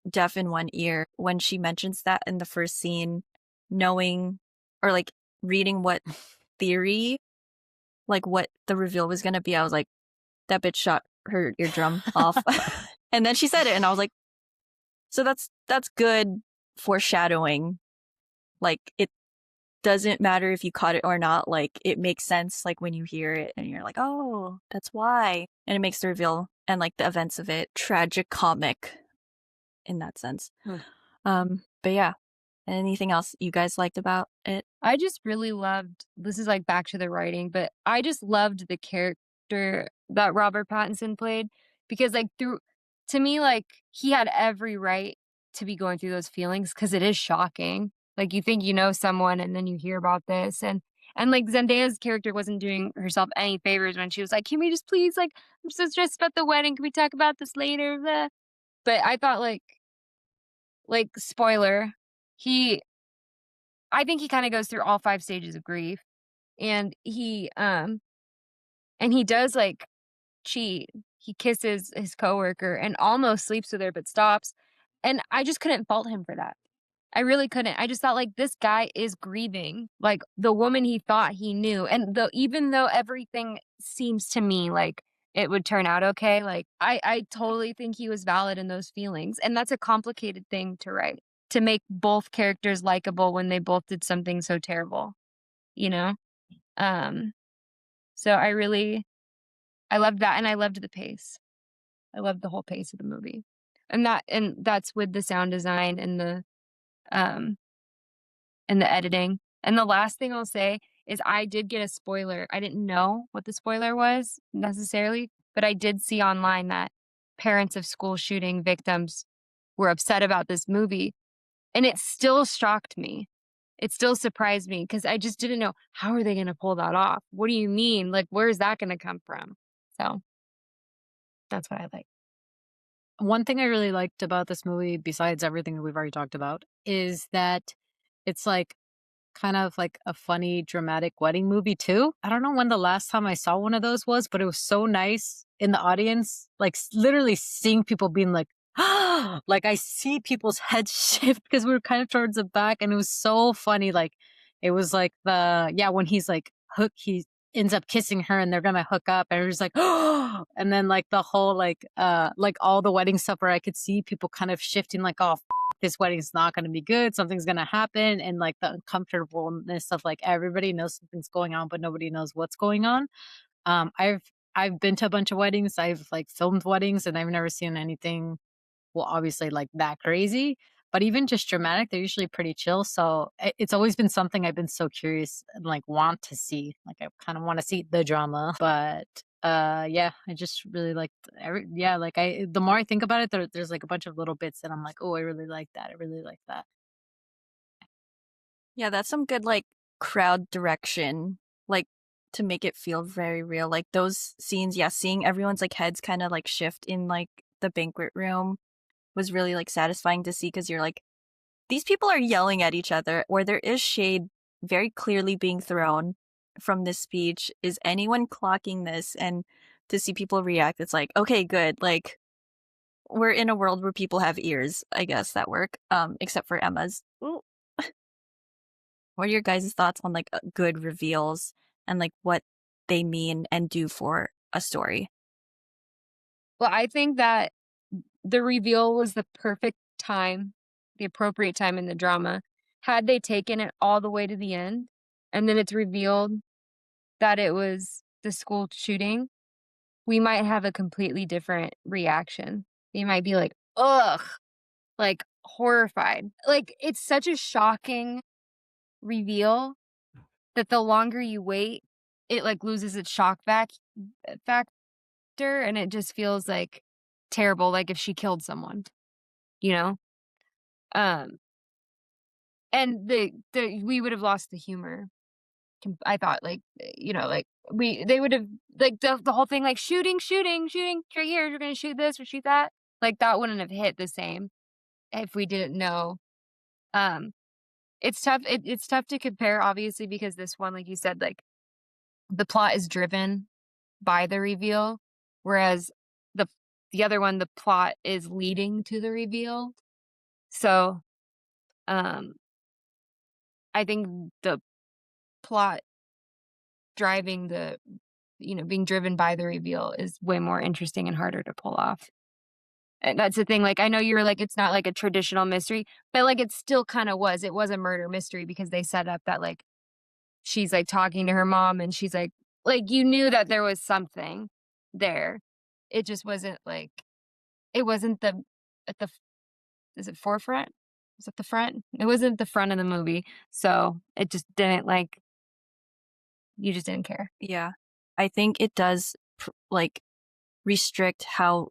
Speaker 1: deaf in one ear. When she mentions that in the first scene, knowing or like reading what theory, like what the reveal was going to be, I was like, that bitch shot her eardrum off. And then she said it, and I was like, so that's good foreshadowing. Like, it doesn't matter if you caught it or not. Like, it makes sense, like, when you hear it and you're like, oh, that's why. And it makes the reveal and like the events of it tragicomic in that sense. But yeah, anything else you guys liked about it?
Speaker 2: I just really loved, this is like back to the writing, but I just loved the character that Robert Pattinson played, because like to me, like, he had every right to be going through those feelings, because it is shocking. Like, you think you know someone and then you hear about this, and like Zendaya's character wasn't doing herself any favors when she was like, can we just please, like, I'm so stressed about the wedding. Can we talk about this later? Blah. But I thought like spoiler, I think he kind of goes through all 5 stages of grief, and he does like cheat. He kisses his coworker and almost sleeps with her, but stops. And I just couldn't fault him for that. I really couldn't. I just thought, like, this guy is grieving, like, the woman he thought he knew. And even though everything seems to me like it would turn out okay, like, I totally think he was valid in those feelings. And that's a complicated thing to write, to make both characters likable when they both did something so terrible, you know? So I loved that, and I loved the pace. I loved the whole pace of the movie. And that's with the sound design um and the editing. And the last thing I'll say is I did get a spoiler. I didn't know what the spoiler was necessarily, but I did see online that parents of school shooting victims were upset about this movie. And it still shocked me. It still surprised me because I just didn't know, how are they going to pull that off? What do you mean? Like, where is that going to come from? So that's what I like.
Speaker 3: One thing I really liked about this movie, besides everything that we've already talked about, is that it's like kind of like a funny, dramatic wedding movie too. I don't know when the last time I saw one of those was, but it was so nice in the audience, like literally seeing people being like, like I see people's heads shift because we were kind of towards the back, and it was so funny. Like it was like when he's like he ends up kissing her and they're gonna hook up, and it was like, and then like the whole like all the wedding stuff where I could see people kind of shifting like, oh, this wedding's not going to be good, something's going to happen, and like the uncomfortableness of like everybody knows something's going on but nobody knows what's going on. I've been to a bunch of weddings, I've like filmed weddings, and I've never seen anything, well, obviously like that crazy, but even just dramatic, they're usually pretty chill. So it's always been something I've been so curious and like want to see. Like I kind of want to see the drama, but yeah, I just really like like the more I think about it, there's like a bunch of little bits that I'm like, oh, I really like that, I really like that.
Speaker 1: Yeah, that's some good like crowd direction, like to make it feel very real. Like those scenes, yeah, seeing everyone's like heads kind of like shift in like the banquet room was really like satisfying to see, because you're like, these people are yelling at each other, or there is shade very clearly being thrown from this speech. Is anyone clocking this? And to see people react, it's like, okay, good. Like we're in a world where people have ears, I guess, that work. Except for Emma's. Ooh. What are your guys' thoughts on like good reveals and like what they mean and do for a story?
Speaker 2: Well, I think that the reveal was the perfect time, the appropriate time in the drama. Had they taken it all the way to the end and then it's revealed that it was the school shooting, we might have a completely different reaction. They might be like, ugh, like horrified. Like it's such a shocking reveal that the longer you wait, it like loses its factor, and it just feels like terrible, like if she killed someone, you know? Um, and we would have lost the humor. I thought like, like they would have like the whole thing like shooting right here, you're gonna shoot this or shoot that. Like that wouldn't have hit the same if we didn't know. Um, it's tough. It's tough to compare, obviously, because this one, like you said, like the plot is driven by the reveal, whereas the the other one, the plot is leading to the reveal. So, um, I think the plot driving being driven by the reveal is way more interesting and harder to pull off. And that's the thing. Like, I know you were like, it's not like a traditional mystery, but like it still kind of was. It was a murder mystery because they set up that like she's like talking to her mom and she's like you knew that there was something there. It just wasn't like it wasn't the at the is it forefront? Was it the front? It wasn't the front of the movie. So it just didn't like you just didn't care.
Speaker 1: Yeah, I think it does like restrict how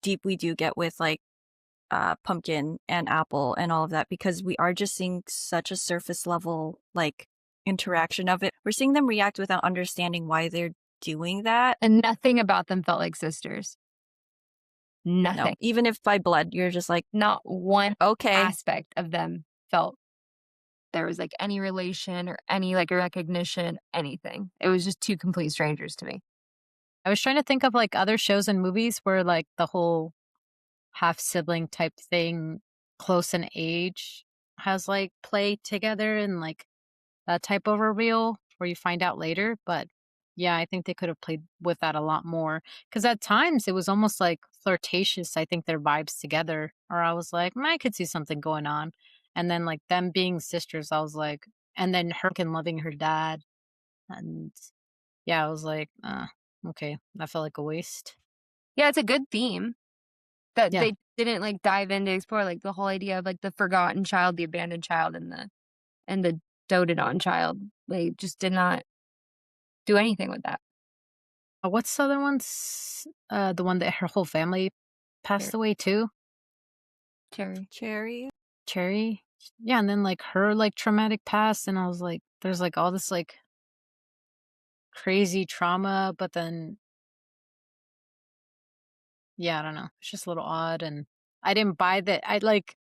Speaker 1: deep we do get with like pumpkin and apple and all of that, because we are just seeing such a surface level like interaction of it. We're seeing them react without understanding why they're doing that.
Speaker 2: And nothing about them felt like sisters. Nothing.
Speaker 1: No, even if by blood, you're just like,
Speaker 2: not one
Speaker 1: okay,
Speaker 2: aspect of them felt there was like any relation or any like recognition, anything. It was just two complete strangers to me.
Speaker 3: I was trying to think of like other shows and movies where like the whole half sibling type thing, close in age, has like played together and like that type of reveal where you find out later. But yeah, I think they could have played with that a lot more, because at times it was almost like flirtatious. I think their vibes together, or I was like, I could see something going on. And then like them being sisters, I was like, and then her and loving her dad. And yeah, I was like, okay, that felt like a waste.
Speaker 2: Yeah, it's a good theme that
Speaker 3: Yeah.
Speaker 2: they didn't like dive into explore like the whole idea of like the forgotten child, the abandoned child, and the doted on child. They just did not do anything with that.
Speaker 3: What's the other one's? The one that her whole family passed away too.
Speaker 2: Cherry.
Speaker 1: Cherry.
Speaker 3: Cherry. Yeah, and then like her like traumatic past, and I was like, there's like all this like crazy trauma, but then yeah, I don't know. It's just a little odd, and I didn't buy that. I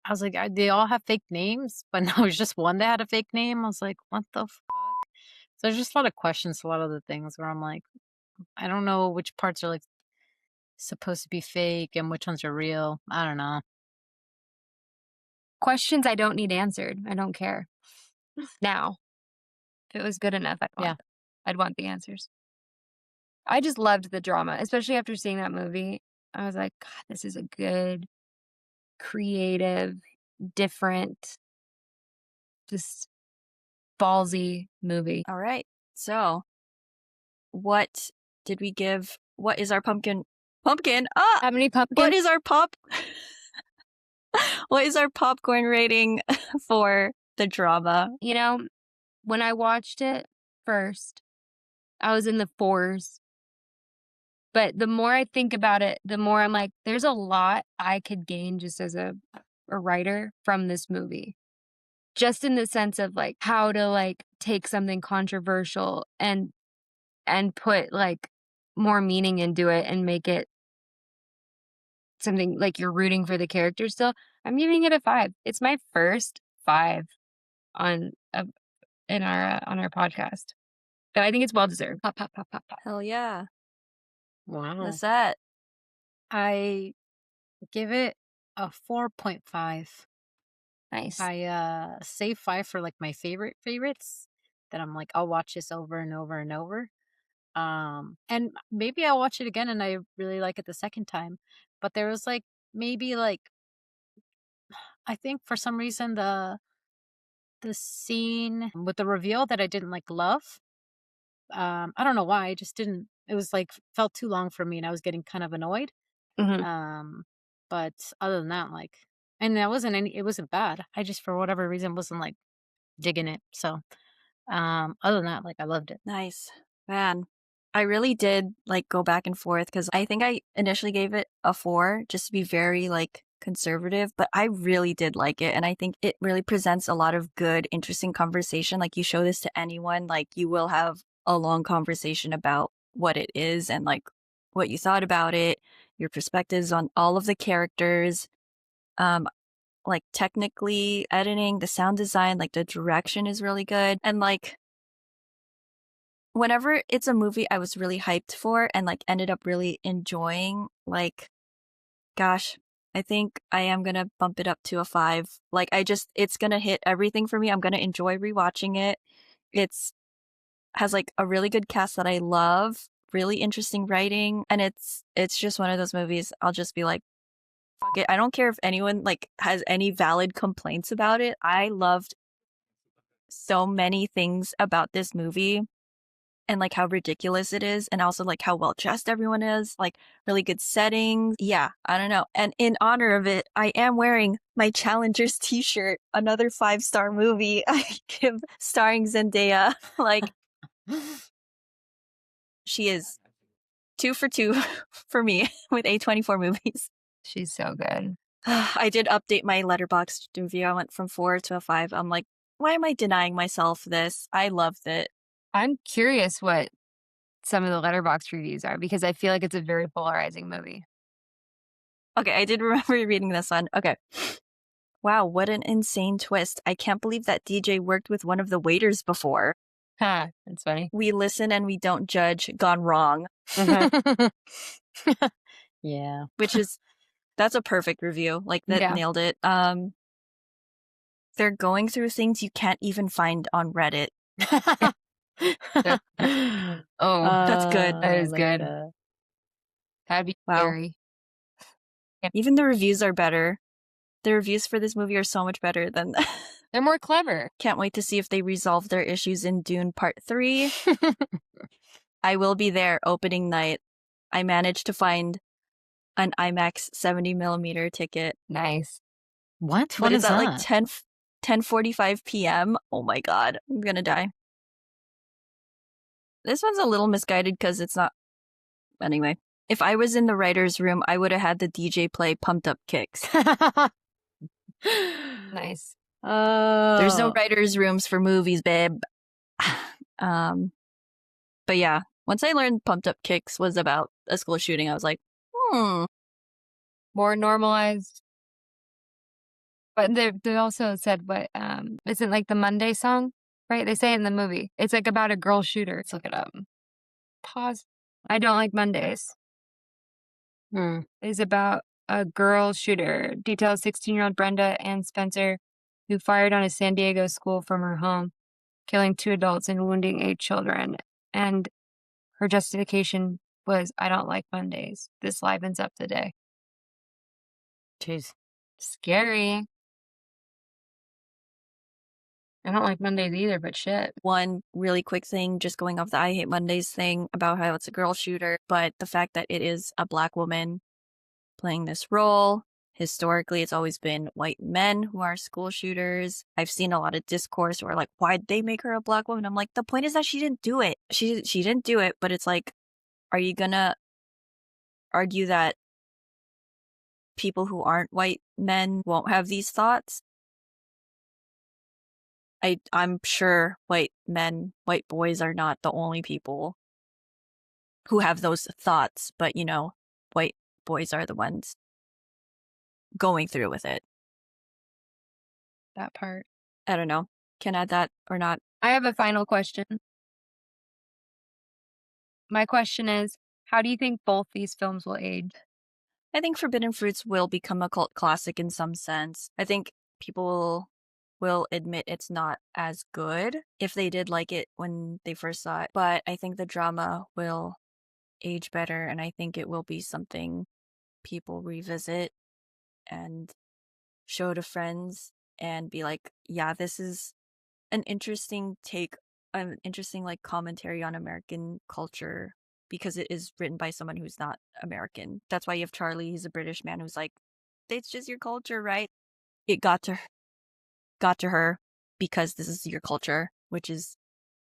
Speaker 3: was like, they all have fake names, but no, it's just one that had a fake name. I was like, what the fuck? So there's just a lot of questions to a lot of the things where I'm like, I don't know which parts are like supposed to be fake and which ones are real. I don't know.
Speaker 2: Questions I don't need answered. I don't care. Now, if it was good enough, I'd want the answers. I just loved the drama, especially after seeing that movie. I was like, God, this is a good, creative, different, just ballsy movie.
Speaker 1: All right. So, what did we give? What is our pumpkin? Pumpkin. Ah,
Speaker 2: How many pumpkins?
Speaker 1: what is our pop? What is our popcorn rating for the drama?
Speaker 2: You know, when I watched it first, I was in the 4s. But the more I think about it, the more I'm like, there's a lot I could gain just as a writer from this movie. Just in the sense of like how to like take something controversial and put like more meaning into it and make it something like you're rooting for the character still. I'm giving it a 5. It's my first 5 on our podcast. But I think it's well deserved. Pop, pop, pop, pop, pop.
Speaker 1: Hell yeah.
Speaker 3: Wow.
Speaker 1: Lisette.
Speaker 3: I give it a 4.5.
Speaker 2: Nice.
Speaker 3: I save 5 for like my favorites that I'm like, I'll watch this over and over and over. And maybe I'll watch it again and I really like it the second time. But there was like maybe like I think for some reason the scene with the reveal that I didn't like love. I don't know why. I just didn't. It was like felt too long for me, and I was getting kind of annoyed.
Speaker 2: Mhm.
Speaker 3: But other than that, like, and that wasn't any. It wasn't bad. I just for whatever reason wasn't like digging it. So, other than that, like, I loved it.
Speaker 1: Nice. Man, I really did like go back and forth because I think I initially gave it a 4 just to be very like conservative, but I really did like it. And I think it really presents a lot of good, interesting conversation. Like you show this to anyone, like you will have a long conversation about what it is and like what you thought about it, your perspectives on all of the characters. Like technically editing, the sound design, like the direction is really good. And like whenever it's a movie I was really hyped for and like ended up really enjoying, like, gosh, I think I am gonna bump it up to a 5. Like it's gonna hit everything for me. I'm gonna enjoy rewatching it. It's has like a really good cast that I love, really interesting writing, and it's just one of those movies I'll just be like, fuck it. I don't care if anyone like has any valid complaints about it. I loved so many things about this movie and like how ridiculous it is and also like how well dressed everyone is, like really good settings. Yeah, I don't know. And in honor of it, I am wearing my Challengers t-shirt, another 5-star movie I give starring Zendaya. Like she is 2 for 2 for me with A24 movies.
Speaker 2: She's so good.
Speaker 1: I did update my Letterboxd review. I went from 4 to a 5. I'm like, why am I denying myself this? I loved it.
Speaker 2: I'm curious what some of the Letterboxd reviews are because I feel like it's a very polarizing movie.
Speaker 1: Okay, I did remember reading this one. Okay. Wow, what an insane twist. I can't believe that DJ worked with one of the waiters before.
Speaker 2: Ha, that's funny.
Speaker 1: We listen and we don't judge. Gone wrong.
Speaker 3: Yeah.
Speaker 1: Which is, that's a perfect review. Like, that nailed it. They're going through things you can't even find on Reddit.
Speaker 2: Oh,
Speaker 1: that's good.
Speaker 2: That is
Speaker 3: like
Speaker 2: good.
Speaker 3: that.
Speaker 2: That'd be
Speaker 1: Wow.
Speaker 2: scary.
Speaker 1: Even the reviews are better. The reviews for this movie are so much better than...
Speaker 2: They're more clever.
Speaker 1: Can't wait to see if they resolve their issues in Dune Part 3. I will be there opening night. I managed to find an IMAX 70mm ticket.
Speaker 2: Nice.
Speaker 3: What?
Speaker 1: But it's at like 10:45 p.m. Oh my god, I'm gonna die. This one's a little misguided because it's not... Anyway, if I was in the writer's room, I would have had the DJ play Pumped Up Kicks.
Speaker 2: Nice.
Speaker 1: There's no
Speaker 3: Oh,
Speaker 1: writer's rooms for movies, babe. But yeah, once I learned Pumped Up Kicks was about a school shooting, I was like,
Speaker 2: More normalized. But they also said, what, isn't like the Monday song, right? They say it in the movie. It's like about a girl shooter. Let's look it up. Pause. I Don't Like Mondays. Is about a girl shooter. Details 16-year-old Brenda Ann Spencer, who fired on a San Diego school from her home, killing 2 adults and wounding 8 children. And her justification was, I don't like Mondays. This livens up the day.
Speaker 3: jeez.
Speaker 2: Scary. I don't like Mondays either, but shit.
Speaker 1: one really quick thing, just going off the I Hate Mondays thing about how it's a girl shooter, but the fact that it is a Black woman playing this role. Historically, it's always been white men who are school shooters. I've seen a lot of discourse where like, why'd they make her a Black woman? I'm like, the point is that she didn't do it. She didn't do it, but it's like, are you gonna argue that people who aren't white men won't have these thoughts? I'm sure white boys are not the only people who have those thoughts, but you know, white boys are the ones going through with it.
Speaker 2: That part.
Speaker 1: I don't know. Can I add that or not?
Speaker 2: I have a final question. My question is, how do you think both these films will age?
Speaker 1: I think Forbidden Fruits will become a cult classic in some sense. I think people will admit it's not as good if they did like it when they first saw it, but I think the drama will age better, and I think it will be something people revisit and show to friends and be like, yeah, this is an interesting take, an interesting like commentary on American culture, because it is written by someone who's not American. That's why you have Charlie, he's a British man who's like, it's just your culture, right? It got to her because this is your culture, which is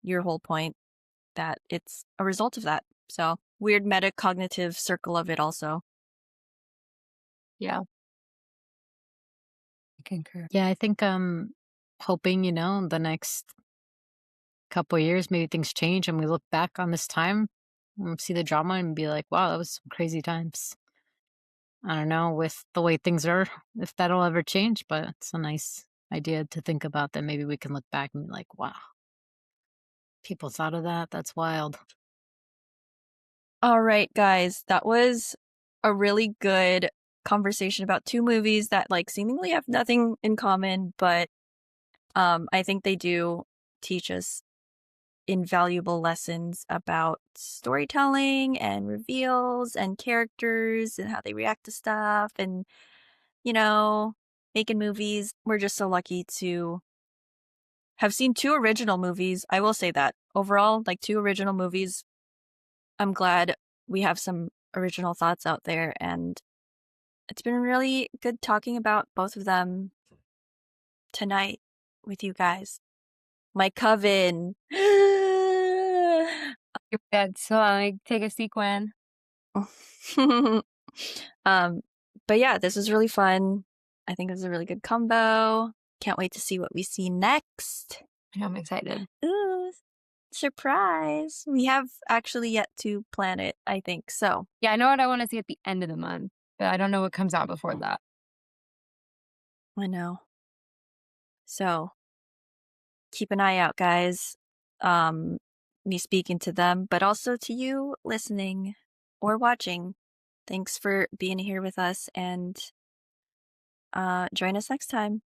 Speaker 1: your whole point, that it's a result of that. So weird metacognitive circle of it also.
Speaker 2: Yeah. I concur.
Speaker 3: Yeah, I think hoping, the next couple of years maybe things change and we look back on this time, see the drama and be like, wow, that was some crazy times. I don't know with the way things are, if that'll ever change, but it's a nice idea to think about that maybe we can look back and be like, wow, people thought of that. That's wild.
Speaker 1: All right, guys, that was a really good conversation about two movies that like seemingly have nothing in common, but I think they do teach us invaluable lessons about storytelling and reveals and characters and how they react to stuff and, making movies. We're just so lucky to have seen two original movies. I will say that overall, like two original movies. I'm glad we have some original thoughts out there, and it's been really good talking about both of them tonight with you guys. My coven.
Speaker 2: Good. So I take a sequin.
Speaker 1: But yeah, this was really fun. I think it was a really good combo. Can't wait to see what we see next.
Speaker 2: I know, I'm excited.
Speaker 1: Ooh, surprise. We have actually yet to plan it, I think. So,
Speaker 2: Yeah, I know what I want to see at the end of the month, but I don't know what comes out before that.
Speaker 1: I know. So, keep an eye out, guys. Me speaking to them, but also to you listening or watching. Thanks for being here with us, and join us next time.